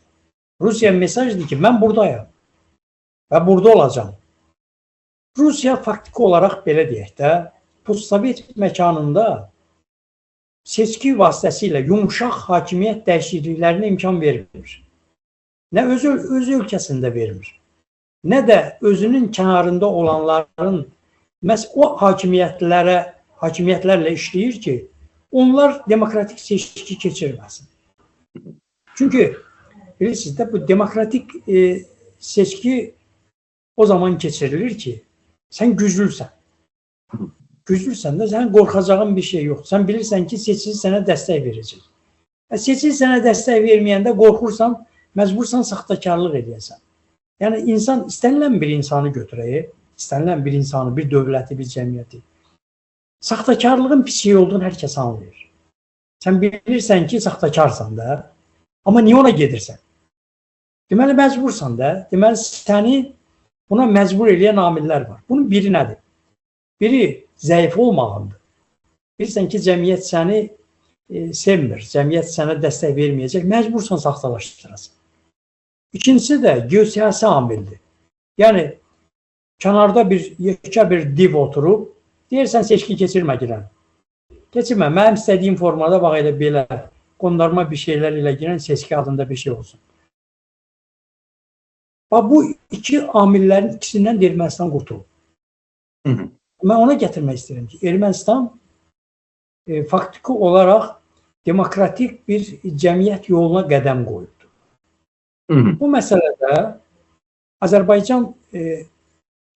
Rusiya mesajıdır ki, mən buradayım və burada olacağım. Rusiya faktiki olaraq belə deyək də, postsovet məkanında seçki vasitəsilə yumuşaq hakimiyyət dəyişikliklərinə imkan vermir. Nə öz ölkəsində vermir, nə də özünün kənarında olanların məhz o hakimiyyətlərlə işləyir ki, onlar demokratik seçki keçirməsin. Çünki bilirsiniz də, bu demokratik seçki o zaman keçirilir ki, sən güclüsən. Güclüsən də sənin qorxacağın bir şey yox. Sən bilirsən ki, seçici sənə dəstək verəcək. Seçici sənə dəstək verməyəndə qorxursan, məcbursan saxtakarlıq edəsən. Yəni, insan istənilən bir insanı götürək, istənilən bir insanı, bir dövləti, bir cəmiyyəti. Saxtakarlığın pis şey olduğunu hər kəs anlayır. Sən bilirsən ki, saxtakarsan da, amma niyə ona gedirsən? Deməli, məcbursan da, deməli, səni buna məcbur eləyən amillər var. Bunun biri nədir? Biri zəif olmağındır. Bilirsən ki, cəmiyyət səni sevmir, cəmiyyət sənə dəstək verməyəcək, məcbursan saxtalaşdırasın. İkincisi də geosiyasi amildir. Yəni, kənarda yekə bir div oturub, deyirsən seçki keçirmə girən. Keçirmə, mənim istədiyim formada bax elə belə, qondarma bir şeylər ilə girən seçki adında bir şey olsun. Bu iki amillərin ikisindən Ermənistan qurtulub. Mən ona gətirmək istəyirəm ki, Ermənistan faktiki olaraq demokratik bir cəmiyyət yoluna qədəm qoyubdur. Bu məsələdə Azərbaycan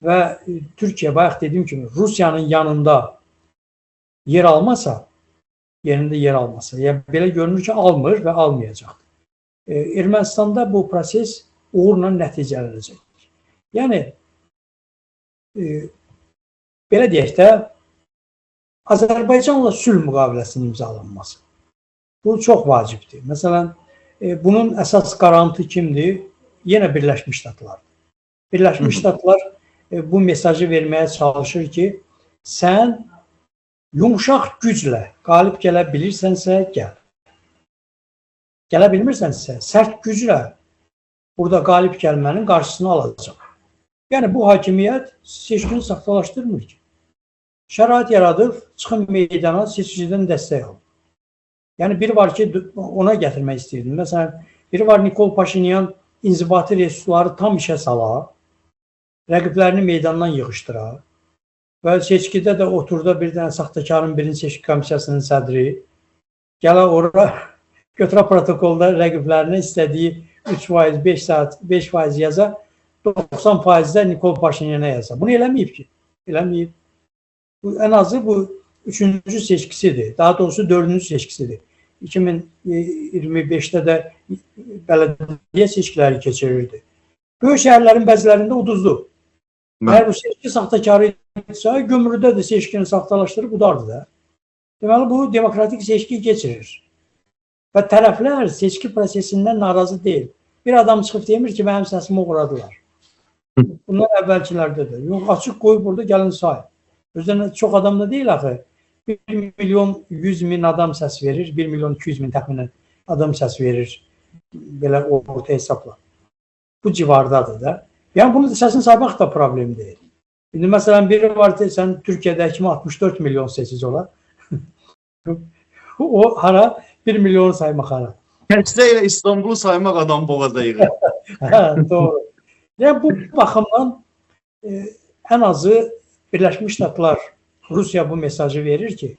və Türkiyə, bayaq dediyim kimi, Rusiyanın yanında yer almasa, yerində yer almasa, yəni belə görünür ki, almır və almayacaqdır. Ermənistanda bu proses uğurla nəticələnəcəkdir. Yəni, belə deyək də, Azərbaycanla sülh müqaviləsinin imzalanması. Bu çox vacibdir. Məsələn, bunun əsas qarantı kimdir? Yenə Birləşmiş Ştatlardır. Birləşmiş Ştatlar bu mesajı verməyə çalışır ki, sən yumuşaq güclə qalib gələ bilirsənsə, gəl. Gələ bilmirsənsə, sərt güclə burada qalib gəlmənin qarşısını alacaq. Yəni, bu hakimiyyət seçkini saxtalaşdırmır ki. Şərait yaradıb, çıxın meydana, seçicidən dəstək alın. Yəni, biri var ki, ona gətirmək istəyirdim. Məsələn, biri var Nikol Paşinyan inzibati resursları tam işə sala, rəqiblərini meydandan yığışdıra və seçkidə də oturda bir dənə saxtakarın birinci seçki komissiyasının sədri gələ ora götürə protokolda rəqiblərinə istədiyi 3%, 5% yaza, 90%-də Nikol Paşinyana yaza. Bunu eləməyib ki. Eləməyib. Ən azı bu 3-cü seçkisidir. Daha doğrusu 4-cü seçkisidir. 2025-də də bələdiyyə seçkiləri keçirirdi. Böyük şəhərlərin bəzilərində uduzdu. Əgər bu seçki saxtakarı isə, gömrüdə də seçkini saxtalaşdırıb udardı da. Deməli, bu demokratik seçki keçirir. Və tərəflər seçki prosesindən narazı deyil. Bir adam çıxıb demir ki, mənim səsimi uğradılar. Bunlar əvvəlkilərdə də. Yox, açıq qoyub burada gəlin say. Özdən çox adam da deyil axı. 1 milyon 100 min adam səs verir, 1 milyon 200 min təxminən adam səs verir, belə orta hesabla. Bu civardadır da. Yəni bunu səsini saymaq da problem deyil. İndi məsələn biri var ki, sən Türkiyədə kimi 64 milyon seçici olar. O hara 1 milyon saymaq hara. Təkcə ilə İstanbulu saymaq adam boğaza yığır. Hə, doğru. Yəni bu baxımdan ən azı Birləşmiş Ştatlar, Rusiya bu mesajı verir ki,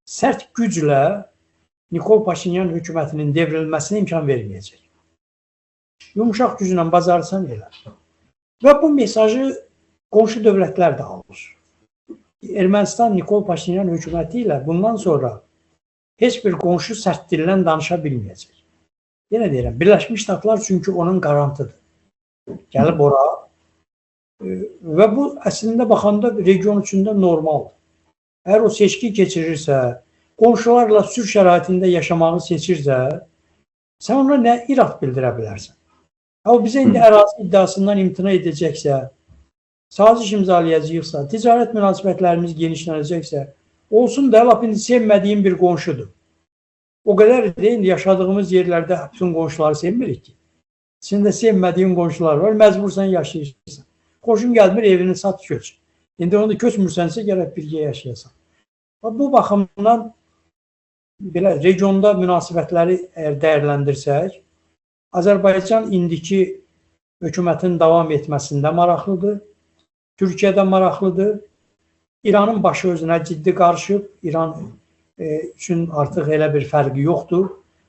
sərt güclə Nikol Paşinyan hökumətinin devrilməsinə imkan verməyəcək. Yumuşaq güclə bacarsan elə. Və bu mesajı qonşu dövlətlər də alır. Ermənistan Nikol Paşinyan hökuməti ilə bundan sonra heç bir qonşu sərt dillə danışa bilməyəcək. Yenə deyirəm, Birləşmiş Ştatlar çünki onun qarantıdır. Gəlib ora və bu əslində baxanda region üçündə normaldır. Əgər o seçki keçirirsə, qonşularla sülh şəraitində yaşamağı seçirsə, sən ona nə irad bildirə bilərsən? O bizə indi ərazi iddiasından imtina edəcəksə, saziş imzalayacaqsa, ticarət münasibətlərimiz genişlənəcəksə, olsun da lap indi sevmədiyim bir qonşudur. O qədər deyil, yaşadığımız yerlərdə bütün qonşuları sevmirik ki. İçində sevmədiyin qonşular var, məcbursan yaşayırsan. Xoşun gəlmir, evini sat, köç. İndi onu da köçmürsənsə, gərək birgə yaşayasan. Bu baxımdan belə regionda münasibətləri əgər dəyərləndirsək, Azərbaycan indiki hökumətin davam etməsində maraqlıdır, Türkiyədə maraqlıdır, İranın başı özünə ciddi qarışıb, İran üçün artıq elə bir fərqi yoxdur.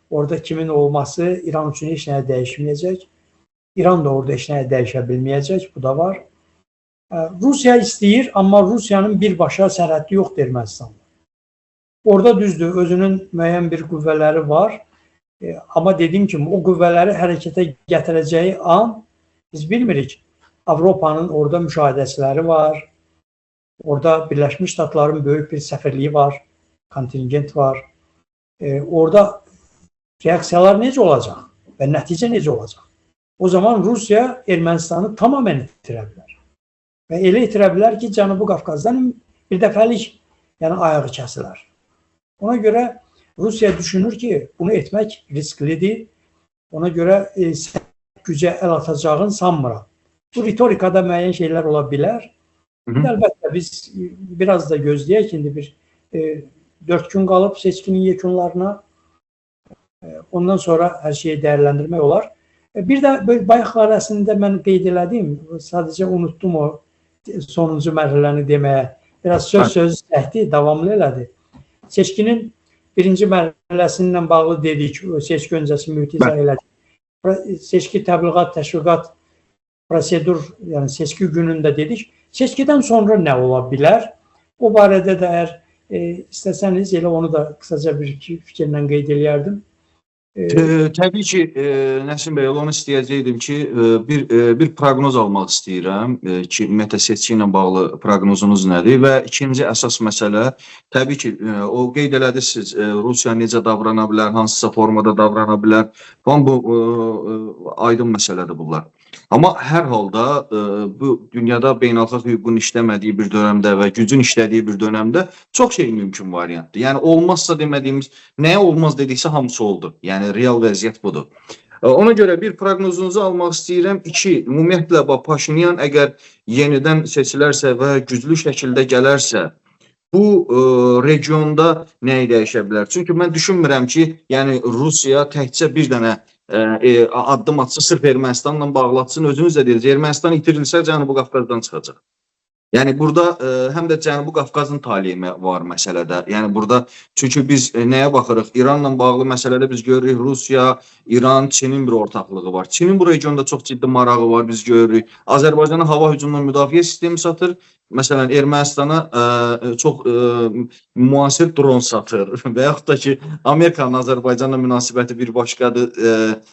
Orada kimin olması İran üçün heç nəyə dəyişməyəcək. İran da orada heç nəyə dəyişə bilməyəcək, bu da var. Rusiya istəyir, amma Rusiyanın birbaşa sərhəddi yoxdur Ermənistanda. Orada düzdür, özünün müəyyən bir qüvvələri var. Amma dediyim kimi, o qüvvələri hərəkətə gətirəcəyi an biz bilmirik. Avropanın orada müşahidəçiləri var. Orada Birləşmiş Ştatların böyük bir səfirliyi var, kontingent var. Orada reaksiyalar necə olacaq və nəticə necə olacaq? O zaman Rusiya Ermənistanı tamamən itirə bilər. Və elə itirə bilər ki, Cənubi Qafqazdan bir dəfəlik ayağı kəsilər. Ona görə Rusiya düşünür ki, bunu etmək risklidir. Ona görə gücə əl atacağını sanmıram. Bu ritorikada müəyyən şeylər ola bilər. Əlbəttə, biz biraz da gözləyək, indi bir 4 gün qalıb seçkinin yekunlarına. Ondan sonra hər şeyi dəyərləndirmək olar. Bir də bayaqlar əslində mən qeyd elədim, sadəcə unutdum o sonuncu mərhələni deməyə. Biraz söz səhti, davamlı elədi. Seçkinin birinci mərhələsindən bağlı dedik, seçki öncəsi mühiti izah elədik. Seçki təbliğat, təşviqat, prosedur, yəni seçki günündə dedik. Seçkidən sonra nə ola bilər? O barədə də əgər istəsəniz, elə onu da qısaca bir fikirlə qeyd eləyərdim. Təbii ki, Nəsim bəy, onu istəyəcəkdim ki, bir proqnoz almaq istəyirəm ki, ümumiyyətlə seçki ilə bağlı proqnozunuz nədir və ikinci əsas məsələ, təbii ki, o qeyd elədiniz, Rusiya necə davrana bilər, hansısa formada davrana bilər, bu aydın məsələdir bunlar. Amma hər halda bu dünyada beynəlxalq hüququn işləmədiyi bir dönəmdə və gücün işlədiyi bir dönəmdə çox şey mümkün variantdır. Yəni olmazsa demədiyimiz, nəyə olmaz dediksə hamısı oldu. Yəni real vəziyyət budur. Ona görə bir proqnozunuzu almaq istəyirəm. Ümumiyyətlə Paşinyan əgər yenidən seçilərsə və güclü şəkildə gələrsə, bu regionda nəyi dəyişə bilər? Çünki mən düşünmürəm ki, yəni Rusiya təkcə bir dənə addım atsa, sırf Ermənistanla bağlatsın, özünüz də dediniz, Ermənistan itirilsə Cənubi Qafqazdan çıxacaq. Yəni burada həm də Cənubi Qafqazın taleyi var məsələdə. Yəni burada, çünki biz nəyə baxırıq? İranla bağlı məsələdə biz görürük, Rusiya, İran, Çinin bir ortaqlığı var. Çinin bu regionda çox ciddi marağı var, biz görürük. Azərbaycana hava hücumundan müdafiə sistemi satır. Məsələn, Ermənistana çox müasir dron satır və yaxud da ki, Amerikanın Azərbaycanla münasibəti bir başqadır,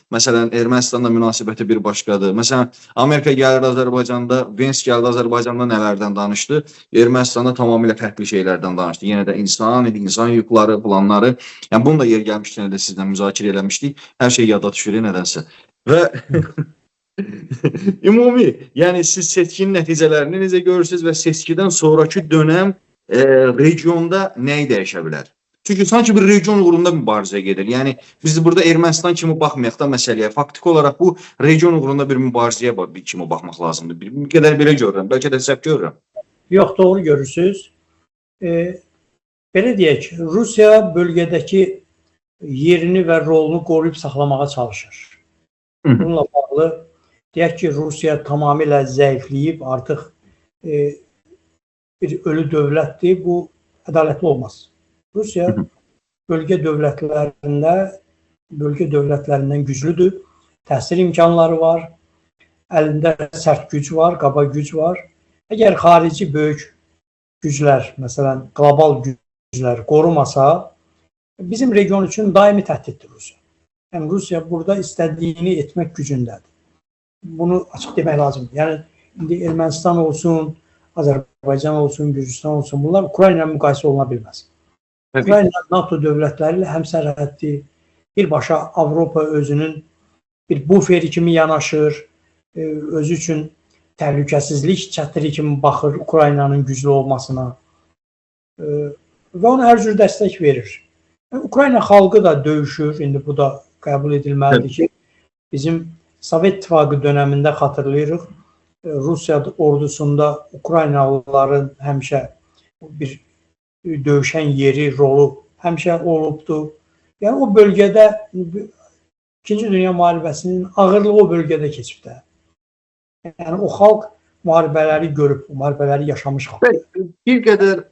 məsələn, Ermənistanla münasibəti bir başqadır. Məsələn, Amerika gəlir Azərbaycanda, Vens gəldi Azərbaycanda nələrdən danışdı, Ermənistanda tamamilə fərqli şeylərdən danışdı. Yenə də insan hüquqları, planları, yəni bunu da yer gəlmişkən də sizlə müzakirə eləmişdik, hər şey yada düşür nədənsə. Və ümumi, yəni siz seçkinin nəticələrini necə görürsünüz və seçkidən sonraki dönəm regionda nəyi dəyişə bilər? Çünki sanki bir region uğrunda mübarizə gedir. Yəni biz burada Ermənistan kimi baxmayaq da məsələyə. Faktiki olaraq bu region uğrunda bir mübarizəyə kimi baxmaq lazımdır. Bir qədər belə görürəm. Bəlkə də səhv görürəm. Yox, doğru görürsünüz. Belə deyək, Rusiya bölgədəki yerini və rolunu qoruyub saxlamağa çalışır. Bununla bağlı deyək ki, Rusiya tamamilə zəifləyib, artıq bir ölü dövlətdir. Bu ədalətli olmaz. Rusiya bölgə dövlətlərindən güclüdür. Təsir imkanları var. Əlində sərt güc var, qaba güc var. Əgər xarici böyük güclər, məsələn, qlobal güclər qorumasa, bizim region üçün daimi təhdiddir Rusiya. Yəni, Rusiya burada istədiyini etmək gücündədir. Bunu açıq demək lazımdır. Yəni, indi Ermənistan olsun, Azərbaycan olsun, Gürcüstan olsun, bunlar Ukrayna ilə müqayisə oluna bilməz. Ukrayna NATO dövlətləri ilə həmsərhəddir. Birbaşa Avropa özünün bir buferi kimi yanaşır, özü üçün təhlükəsizlik çətiri kimi baxır Ukraynanın güclü olmasına və ona hər cür dəstək verir. Ukrayna xalqı da döyüşür, indi bu da qəbul edilməlidir ki, bizim Sovet İttifaqı dönəmində xatırlayırıq, Rusiya ordusunda Ukraynalıların həmişə bir döyüşən yeri, rolu həmişə olubdur. Yəni o bölgədə İkinci Dünya müharibəsinin ağırlığı o bölgədə keçib də. Yəni o xalq müharibələri görüb, müharibələri yaşamış xalq. Bir qədər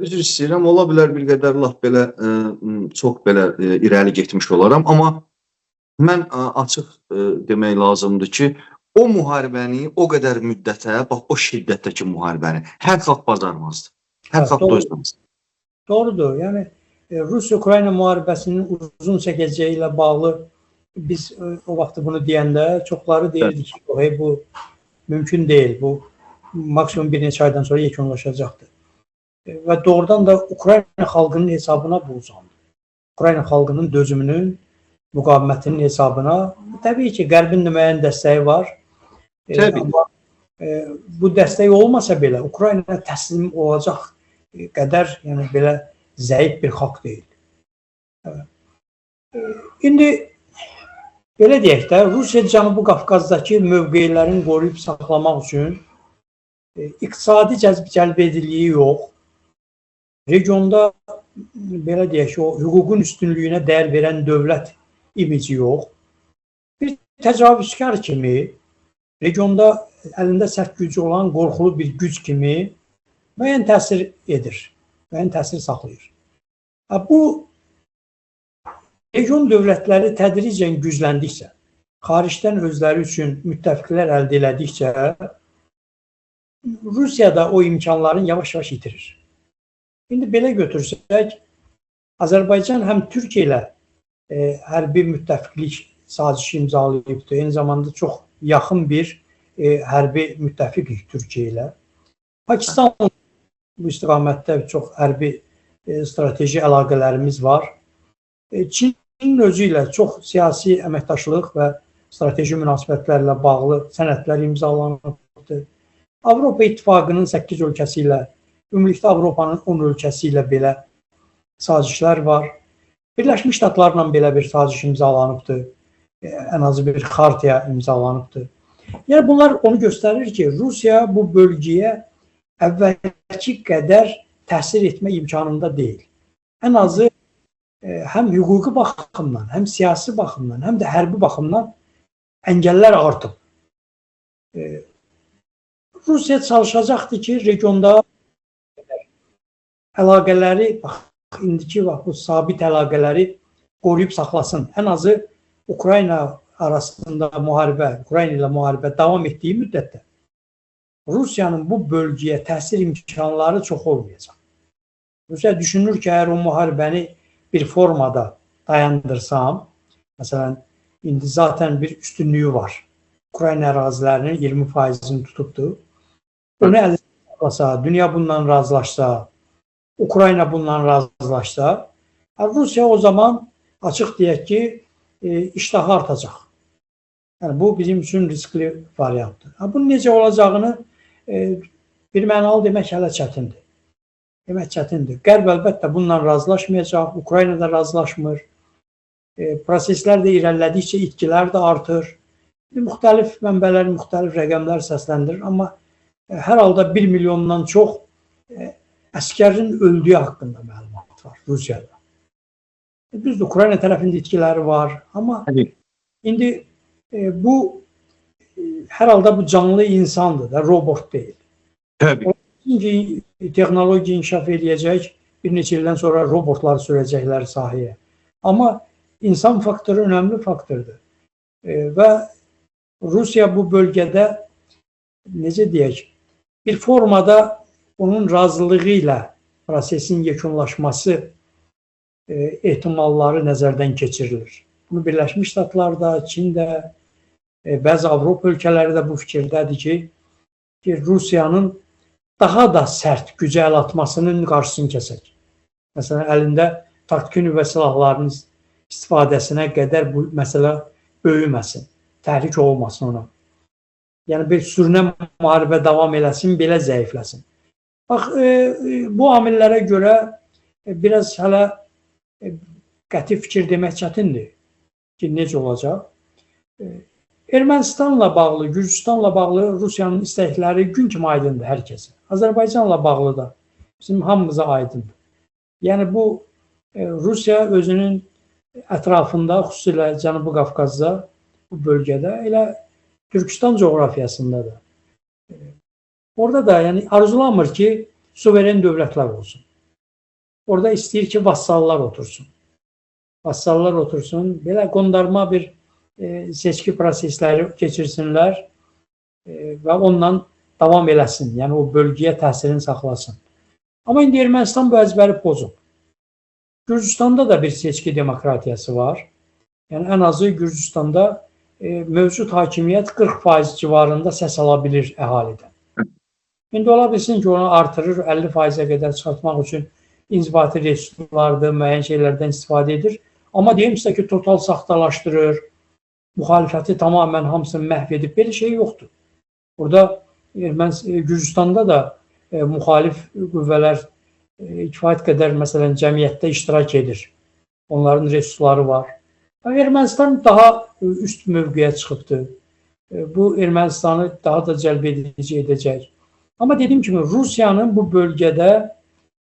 üzr istəyirəm, ola bilər bir qədər laf belə çox belə irəli getmiş olaram, amma mən açıq demək lazımdır ki, o müharibəni o qədər müddətə, bax o şiddətdəki müharibəni hər xalq bacarmazdı. Hər xalq dözməzdi. Doğrudur. Yəni Rusiya-Ukrayna müharibəsinin uzun çəkəcəyi ilə bağlı biz o vaxt bunu deyəndə çoxları deyirdi ki, bu mümkün deyil. Bu maksimum bir neçə aydan sonra yekunlaşacaqdır. Və doğrudan da Ukrayna xalqının hesabına bu uzandı. Ukrayna xalqının dözümünün, müqavimətinin hesabına təbii ki, Qərbin də müəyyən dəstəyi var. Amma bu dəstək olmasa belə Ukrayna təslim olacaq qədər, yəni belə zəif bir xalq deyil. İndi belə deyək də, Rusiya Cənubi Qafqazdakı mövqelərini qoruyub saxlamaq üçün iqtisadi cəlb edilliyi yox, regionda belə deyək ki, o hüququn üstünlüyünə dəyər verən dövlət imici yox, bir təcavüzkar kimi, regionda əlində sərt gücü olan qorxulu bir güc kimi müəyyən təsir edir, müəyyən təsir saxlayır. Bu region dövlətləri tədricən gücləndikcə, xaricdən özləri üçün müttəfiqlər əldə elədikcə, Rusiya da o imkanların yavaş-yavaş itirir. İndi belə götürsək, Azərbaycan həm Türkiyə ilə hərbi müttəfiqlik sazişi imzalayıbdır. Eyni zamanda çox yaxın bir hərbi müttəfiqik Türkiyə ilə. Pakistan bu istiqamətdə çox hərbi strateji əlaqələrimiz var. Çinin özü ilə çox siyasi əməkdaşlıq və strateji münasibətlərlə bağlı sənədlər imzalanıbdır. Avropa İttifaqının 8 ölkəsi ilə, ümumilikdə Avropanın 10 ölkəsi ilə belə sazişlər var. Birləşmiş Ştatlarla belə bir saziş imzalanıbdır. Ən azı bir xartiya imzalanıbdır. Yəni bunlar onu göstərir ki, Rusiya bu bölgəyə əvvəlki qədər təsir etmə imkanında deyil. Ən azı həm hüquqi baxımdan, həm siyasi baxımdan, həm də hərbi baxımdan əngəllər artıb. Rusiya çalışacaqdır ki, regionda əlaqələri, indiki bu sabit əlaqələri qoruyub saxlasın. Ən azı Ukrayna arasında müharibə, Ukrayna ilə müharibə davam etdiyi müddətdə Rusiyanın bu bölgəyə təsir imkanları çox olmayacaq. Rusiya düşünür ki, əgər o müharibəni bir formada dayandırsam, məsələn, indi zaten bir üstünlüyü var. Ukrayna ərazilərinin 20%'ini tutubdur. Onu əldə saxlasa, dünya bundan razılaşsa, Ukrayna bundan razılaşsa, Rusiya o zaman açıq deyək ki, iştahı artacaq. Yəni, bu bizim üçün riskli variantdır. Bunun necə olacağını bir mənalı demək hələ çətindir. demək çətindir. Qərb əlbəttə bununla razılaşmayacaq, Ukrayna da razılaşmır. Proseslər də irəlilədikcə itkilər də artır. Müxtəlif mənbələr, müxtəlif rəqəmlər səsləndirir, amma hər halda 1 milyondan çox əskərin öldüyü haqqında məlumat var Rusiyada. Düzdür, Ukrayna tərəfində itkiləri var, amma indi bu hər halda bu canlı insandır da, robot deyil. Təbii. Çünki texnologiya inkişaf edəcək, bir neçə ildən sonra robotlar sürəcəklər sahəyə. Amma insan faktoru önəmli faktordur. Və Rusiya bu bölgədə, necə deyək, bir formada onun razılığı ilə prosesin yekunlaşması ehtimalları nəzərdən keçirilir. Bunu Birləşmiş Ştatlarda, Çində, bəzi Avropa ölkələri də bu fikirdədir ki, Rusiyanın daha da sərt gücə əl atmasının qarşısını kəsək. Məsələn, əlində taktiki nüvə silahlarının istifadəsinə qədər bu məsələ böyüməsin, təhlükə olmasın ona. Yəni, bir sürünə müharibə davam eləsin, belə zəifləsin. Bax, bu amillərə görə biraz hələ qəti fikir demək çətindir ki, necə olacaq. Ermənistanla bağlı, Gürcüstanla bağlı Rusiyanın istəkləri gün kimi aydındır hər kəsə. Azərbaycanla bağlı da bizim hamımıza aydındır. Yəni, bu Rusiya özünün ətrafında, xüsusilə Cənubi Qafqazda, bu bölgədə, elə Türkistan coğrafiyasında da. Orada da yəni, arzulamır ki, suveren dövlətlər olsun. Orada istəyir ki, vassallar otursun. Vassallar otursun, belə qondarma bir seçki prosesləri keçirsinlər və ondan davam eləsin. Yəni, o bölgəyə təsirini saxlasın. Amma indi Ermənistan bu əzbəri pozub. Gürcüstanda da bir seçki demokratiyası var. Yəni, ən azı Gürcüstanda mövcud hakimiyyət 40% civarında səs ala bilir əhalidən. İndi ola bilsin ki, onu artırır, 50%-ə qədər çıxartmaq üçün inzibati resurslardır, müəyyən şeylərdən istifadə edir. Amma deyim sizə ki, total saxtalaşdırır, müxalifəti tamamən hamısını məhv edib, belə şey yoxdur. Burada Gürcüstanda da müxalif qüvvələr kifayət qədər, məsələn, cəmiyyətdə iştirak edir. Onların resursları var. Ermənistan daha üst mövqeyə çıxıbdır. Bu, Ermənistanı daha da cəlb edici edəcək. Amma dediyim kimi, Rusiyanın bu bölgədə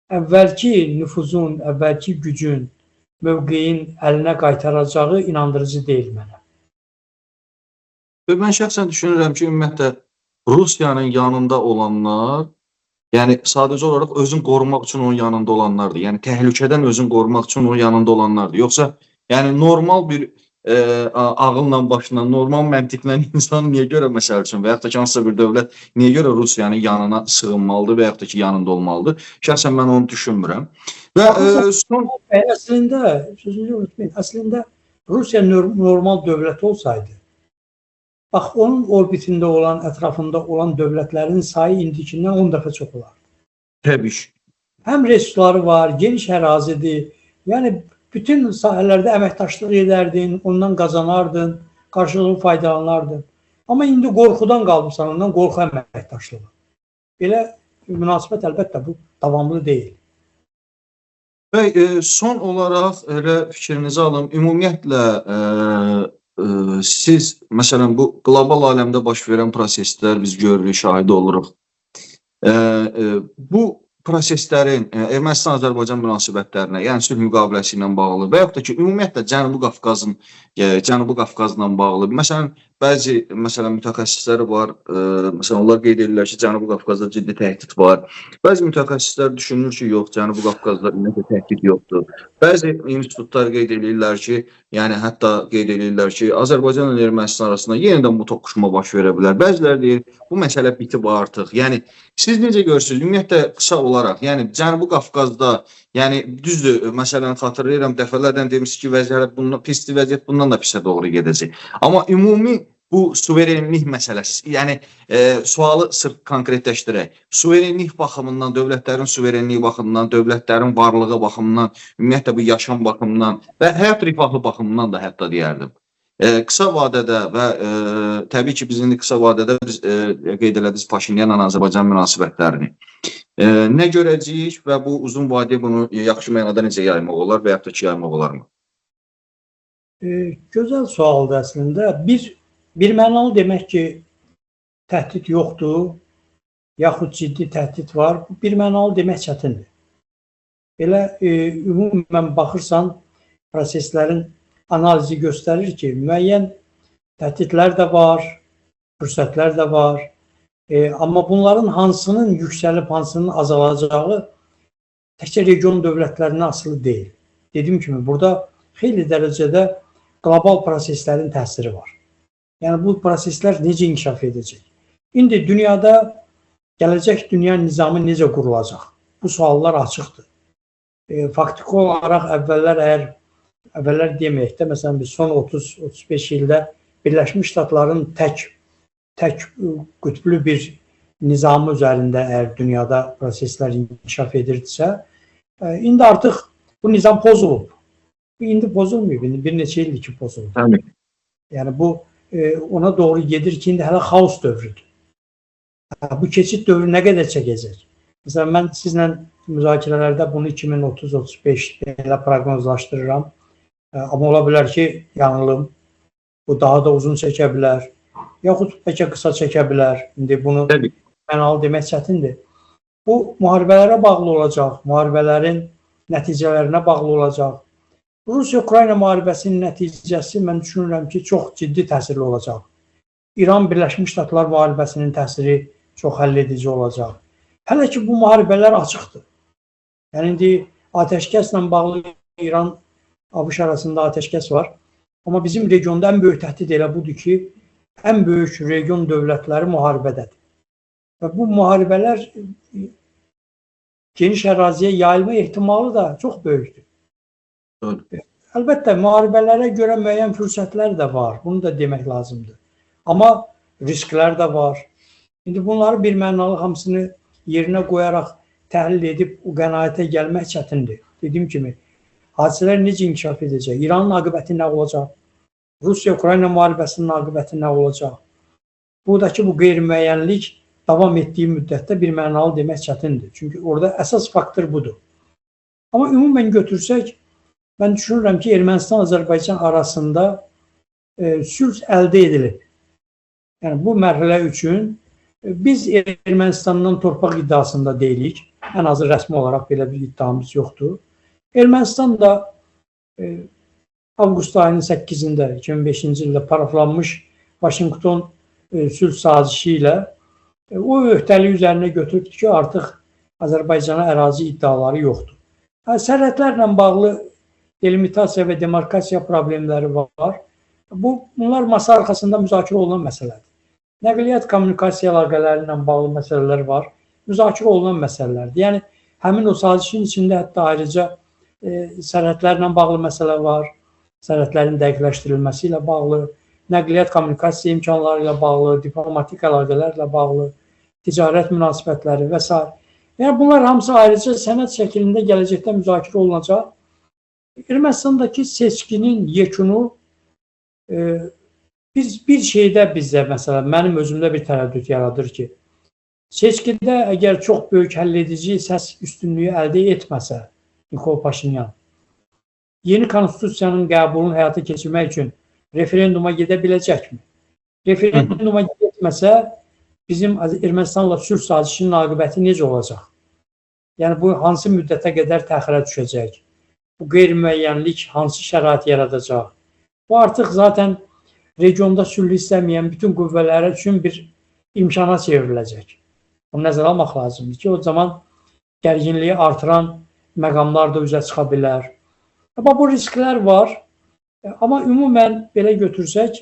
əvvəlki nüfuzun, əvvəlki gücün, mövqeyin əlinə qaytaracağı inandırıcı deyil mənə. Mən şəxsən düşünürəm ki, ümumiyyətlə, Rusiyanın yanında olanlar, yəni sadəcə olaraq özünü qorumaq üçün onun yanında olanlardır. Yəni təhlükədən özünü qorumaq üçün onun yanında olanlardır. Yoxsa yəni normal bir ağılla başla, normal məntiqlə insan niyə görə məsəl üçün və yaxud da ki, hansısa bir dövlət niyə görə Rusiyanın yanına sığınmalıdır və yaxud da ki, yanında olmalıdır? Şəxsən mən onu düşünmürəm. Və son... Əslində, sözünü unutmayın, əslində Rusiya normal dövlət olsaydı, bax, onun orbitində olan, ətrafında olan dövlətlərin sayı indikindən 10 dəfə çox olar. Təbii ki. Həm resursları var, geniş ərazidir. Yəni, bütün sahələrdə əməkdaşlıq edərdin, ondan qazanardın, qarşılıqlı faydalanardın. Amma indi qorxudan qalmışsan, ondan qorxu əməkdaşlığı. Belə münasibət əlbəttə bu davamlı deyil. Və son olaraq fikrinizi alım. Ümumiyyətlə, siz, məsələn, bu qlobal aləmdə baş verən proseslər biz görürük, şahidi oluruq. Bu proseslərin Ermənistan-Azərbaycan münasibətlərinə, yəni sülh müqaviləsi ilə bağlı və yaxud da ki, ümumiyyətlə Cənubi Qafqazla bağlı, məsələn, bəzi mütəxəssislər var, məsələn, onlar qeyd edirlər ki, Cənubi Qafqazda ciddi təhdid var. Bəzi mütəxəssislər düşünür ki, yox, Cənubi Qafqazda ümumiyyətlə təhdid yoxdur. Bəzi institutlar qeyd edirlər ki, yəni hətta qeyd edirlər ki, Azərbaycan ilə Ermənistan arasında yenidən bu toqquşma baş verə bilər. Bəziləri deyir, bu məsələ bitib artıq. Yəni, siz necə görürsünüz? Ümumiyyətlə, qısa olaraq, yəni Cənubi Qafqazda, yəni düzdür, məsələn, xatırlayıram, dəfələrdən demişsiniz ki, pisli vəziyyət bundan da pisə doğru gedəcək. Amma ümumi bu suverenlik məsələsi, yəni sualı sırf konkretləşdirək. Suverenlik baxımından, dövlətlərin suverenliyi baxımından, dövlətlərin varlığı baxımından, ümumiyyətlə bu yaşam baxımından və həyat rifahı baxımından da hətta deyərdim. Qısa vadədə və təbii ki, biz indi qısa vadədə qeyd elədiniz Paşinyanla Azərbaycan münasibətlərini. Nə görəcəyik və bu uzun vadəyə bunu yaxşı mənada necə yaymaq olar və yaxud da ki, yaymaq olarmı? Gözəl sualdır əslində. Bir mənalı demək ki, təhdid yoxdur, yaxud ciddi təhdid var. Bir mənalı demək çətindir. Belə ümumən baxırsan, proseslərin analizi göstərir ki, müəyyən təhdidlər də var, fürsətlər də var. Amma bunların hansının yüksəlib, hansının azalacağı təkcə region dövlətlərinə asılı deyil. Dediyim kimi, burada xeyli dərəcədə qlobal proseslərin təsiri var. Yəni, bu proseslər necə inkişaf edəcək? İndi dünyada gələcək dünya nizamı necə qurulacaq? Bu suallar açıqdır. Faktiki olaraq əvvəllər deməyək də, məsələn, biz son 30-35 ildə Birləşmiş Ştatların tək qütblü bir nizamı üzərində əgər dünyada proseslər inkişaf edirdisə, indi artıq bu nizam pozulub. İndi pozulmuyor, bir neçə ildir ki pozulub. Təbii. Yəni bu ona doğru gedir ki, indi hələ xaos dövrüdür. Bu keçid dövrü nə qədər çəkəcək? Məsələn, mən sizlə müzakirələrdə bunu 2030-35 belə proqnozlaşdırıram. Amma ola bilər ki, yanılım. Bu daha da uzun çəkə bilər. Yaxud bəlkə qısa çəkə bilər. İndi bunu mənalı demək çətindir. Bu müharibələrə bağlı olacaq, müharibələrin nəticələrinə bağlı olacaq. Rusiya-Ukrayna müharibəsinin nəticəsi mən düşünürəm ki, çox ciddi təsirli olacaq. İran-Birləşmiş Ştatlar müharibəsinin təsiri çox həlledici olacaq. Hələ ki, bu müharibələr açıqdır. Yəni, indi atəşkəslə bağlı İran-ABŞ arasında atəşkəs var. Amma bizim regionda ən böyük təhdid elə budur ki, ən böyük region dövlətləri müharibədədir. Və bu müharibələr geniş əraziyə yayılma ehtimalı da çox böyükdür. Əlbəttə, müharibələrə görə müəyyən fürsətlər də var. Bunu da demək lazımdır. Amma risklər də var. İndi bunları bir mənalı hamısını yerinə qoyaraq təhlil edib o qənaətə gəlmək çətindir. Dediyim kimi, hadisələr necə inkişaf edəcək? İranın aqibəti nə olacaq? Rusiya-Ukrayna müharibəsinin aqibəti nə olacaq? Buradakı bu qeyri-müəyyənlik davam etdiyi müddətdə bir mənalı demək çətindir. Çünki orada əsas faktor budur. Amma ümumən götürsək, mən düşünürəm ki, Ermənistan-Azərbaycan arasında sülh əldə edilib. Yəni, bu mərhələ üçün biz Ermənistandan torpaq iddiasında deyilik. Ən azı rəsmi olaraq belə bir iddiamız yoxdur. Ermənistan da avqust ayının 8-də 2005-ci ildə paraflanmış Vaşinqton sülh sazişi ilə o öhdəliyi üzərinə götürdü ki, artıq Azərbaycana ərazi iddiaları yoxdur. Sərhədlərlə bağlı delimitasiya və demarkasiya problemləri var. Bunlar masa arxasında müzakirə olunan məsələdir. Nəqliyyat kommunikasiya əlaqələri ilə bağlı məsələlər var. Müzakirə olunan məsələlərdir. Yəni, həmin o sazişin içində hətta ayrıca sərhədlərlə bağlı məsələ var. Sərhədlərin dəqiqləşdirilməsi ilə bağlı, nəqliyyat kommunikasiya imkanları ilə bağlı, diplomatik əlaqələrlə bağlı, ticarət münasibətləri və s. Yəni, bunlar hamısı ayrıca sənəd şəklində gələcəkdə müzakirə olunacaq. Ermənistandakı seçkinin yekunu bir şeydə bizdə, məsələn, mənim özümdə bir tərəddüd yaradır ki, seçkidə əgər çox böyük həlledici səs üstünlüyü əldə etməsə Nikol Paşinyan, yeni konstitusiyanın qəbulunu həyata keçirmək üçün referenduma gedə biləcəkmi? Referenduma getməsə, bizim Ermənistanla sülh sazişinin aqibəti necə olacaq? Yəni, bu hansı müddətə qədər təxirə düşəcək? Bu qeyri-müəyyənlik hansı şərait yaradacaq? Bu artıq zaten regionda sülh istəməyən bütün qüvvələri üçün bir imkana çevriləcək. Bunu nəzərə almaq lazımdır ki, o zaman gərginliyi artıran məqamlar da üzə çıxa bilər. Amma bu risklər var. Amma ümumən belə götürsək,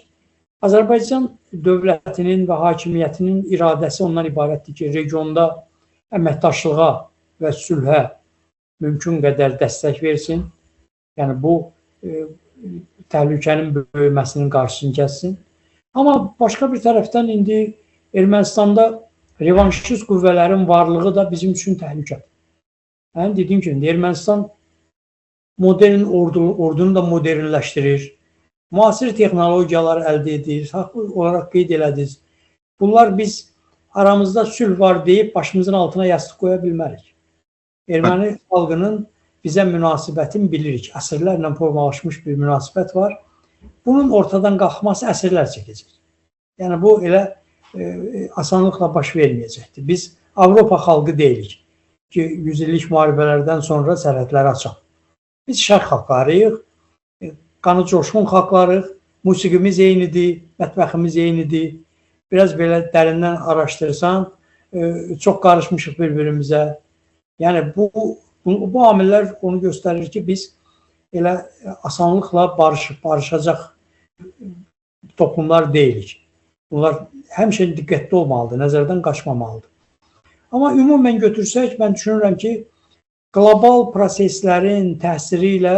Azərbaycan dövlətinin və hakimiyyətinin iradəsi ondan ibarətdir ki, regionda əməkdaşlığa və sülhə mümkün qədər dəstək versin. Yəni, bu təhlükənin böyüməsinin qarşısını kəssin. Amma başqa bir tərəfdən indi Ermənistanda revanşist qüvvələrin varlığı da bizim üçün təhlükədir. Yəni, dediyim kimi, Ermənistan modern ordunu da modernləşdirir, müasir texnologiyalar əldə edir, haqlı olaraq qeyd elədiniz. Bunlar biz aramızda sülh var deyib başımızın altına yastıq qoya bilmərik. Erməni xalqının bizə münasibətini bilirik. Əsrlərlə formalaşmış bir münasibət var. Bunun ortadan qalxması əsrlər çəkəcək. Yəni bu elə asanlıqla baş verməyəcəkdir. Biz Avropa xalqı deyilik ki, 100 illik müharibələrdən sonra sərhədləri açaq. Biz şərq xalqlarıyıq, qanı coşqun xalqlarıq, musiqimiz eynidir, mətbəximiz eynidir. Biraz belə dərindən araşdırsan, çox qarışmışıq bir-birimizə. Yəni bu amillər onu göstərir ki, biz elə asanlıqla barışacaq toplumlar deyilik. Bunlar həmişə diqqətli olmalıdır, nəzərdən qaçmamalıdır. Amma ümumən götürsək, mən düşünürəm ki, qlobal proseslərin təsiri ilə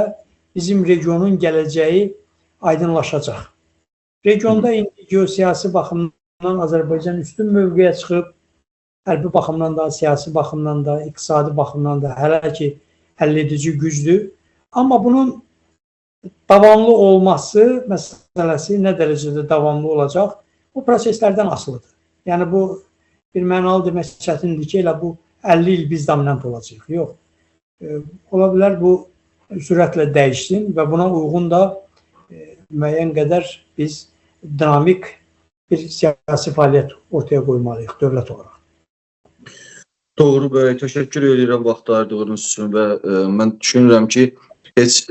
bizim regionun gələcəyi aydınlaşacaq. Regionda indi geosiyasi baxımdan Azərbaycan üstün mövqeyə çıxıb, hərbi baxımdan da, siyasi baxımdan da, iqtisadi baxımdan da hələ ki həll edici gücdür. Amma bunun davamlı olması məsələsi nə dərəcədə davamlı olacaq, bu proseslərdən asılıdır. Yəni bu bir mənalı demək çətindir ki, elə bu 50 il biz dominant olacaq. Yox. Ola bilər bu sürətlə dəyişsin və buna uyğun da müəyyən qədər biz dinamik bir siyasi fəaliyyət ortaya qoymalıyıq dövlət olaraq. Doğru, bəy, təşəkkür edirəm vaxt ayırdığınız üçün və mən düşünürəm ki, heç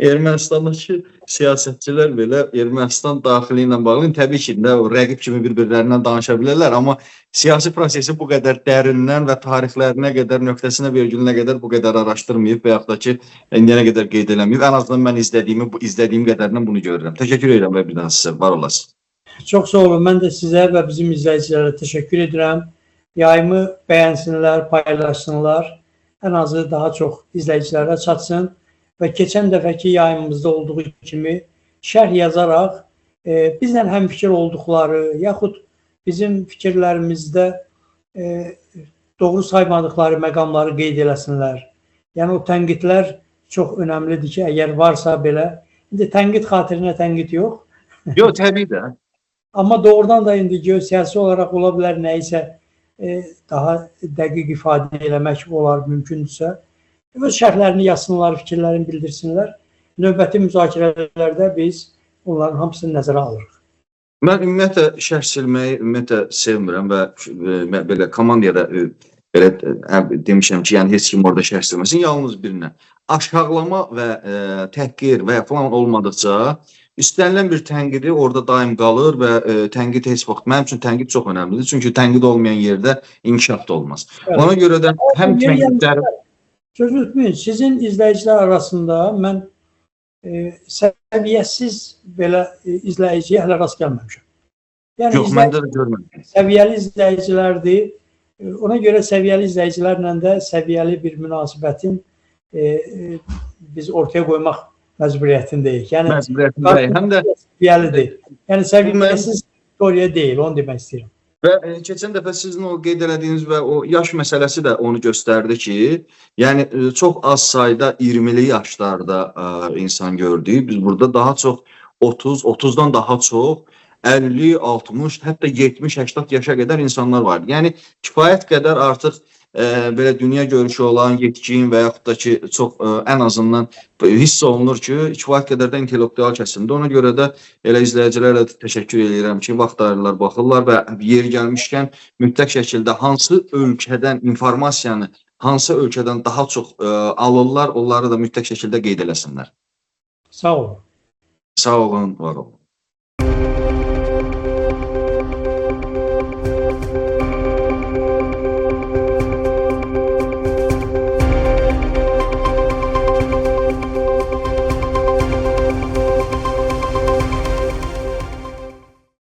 Ermənistandakı siyasətçilər belə Ermənistan daxili ilə bağlı təbii ki, o rəqib kimi bir-birlərindən danışa bilərlər, amma siyasi prosesi bu qədər dərindən və tarixlərinə qədər, nöqtəsinə vergülünə qədər bu qədər araşdırmayıb və yaxud da ki, indiyənə qədər qeyd eləməyib. Ən azından mən izlədiyim qədərindən bunu görürəm. Təşəkkür edirəm və bir daha sizə, var olasın. Çox sağ olun. Mən də sizə və bizim izləyicilərə təşəkkür edirəm. Yayımı bəyənsinlər, paylaşsınlar. Ən azı daha çox izləyicilərə çatsın. Və keçən dəfəki yayımımızda olduğu kimi şərh yazaraq bizlə həmfikir olduqları yaxud bizim fikirlərimizdə doğru saymadıqları məqamları qeyd eləsinlər. Yəni o tənqidlər çox önəmlidir ki, əgər varsa belə, indi tənqid xatirinə tənqid yox. Yox, təbii də. Amma doğrudan da indi geosiyasi olaraq ola bilər nəyisə daha dəqiq ifadə eləmək olar, mümkündürsə. Öz şərhlərini yazsınlar, fikirlərini bildirsinlər. Növbəti müzakirələrdə biz onların hamısını nəzərə alırıq. Mən ümumiyyətlə şərh silməyi sevmirəm və belə komandiyada belə demişəm ki, yəni heç kim orada şərh silməsin, yalnız birinə. Aşağılama və təhqir və falan olmadıqca üstənilən bir tənqidi orada daim qalır və tənqid heç vaxt, mənim üçün tənqid çox önəmlidir. Çünki tənqid olmayan yerdə inkişaf da olmaz. Ona görə də həm tənqidlər... Sözü tutmayın, sizin izləyicilər arasında mən səviyyəsiz belə izləyiciyə hələ rast gəlməmişəm. Yəni, yox, məndə də görmədim. Səviyyəli izləyicilərdir. Ona görə səviyyəli izləyicilərlə də səviyyəli bir münasibətin biz ortaya qoymaq məcburiyyətindəyik. Yəni, məcburiyyətindəyik, həm də səviyyəlidir. Yəni, səviyyəsiz istoriya deyil, onu demək istəyirəm. Və keçən dəfə sizin o qeyd elədiyiniz və o yaş məsələsi də onu göstərdi ki, yəni çox az sayda 20'li yaşlarda insan gördük. Biz burada daha çox 30'dan daha çox 50, 60, hətta 70, 80 yaşa qədər insanlar var. Yəni kifayət qədər artıq belə dünya görüşü olan yetkin və yaxud da ki, çox ən azından hiss olunur ki, kifayət qədər də intellektual kəsimdir. Ona görə də elə izləyicilərlə təşəkkür edirəm ki, vaxt ayırırlar, baxırlar və yeri gəlmişkən mütləq şəkildə hansı ölkədən informasiyanı, hansı ölkədən daha çox alırlar, onları da mütləq şəkildə qeyd eləsinlər. Sağ olun. Sağ olun, var olun.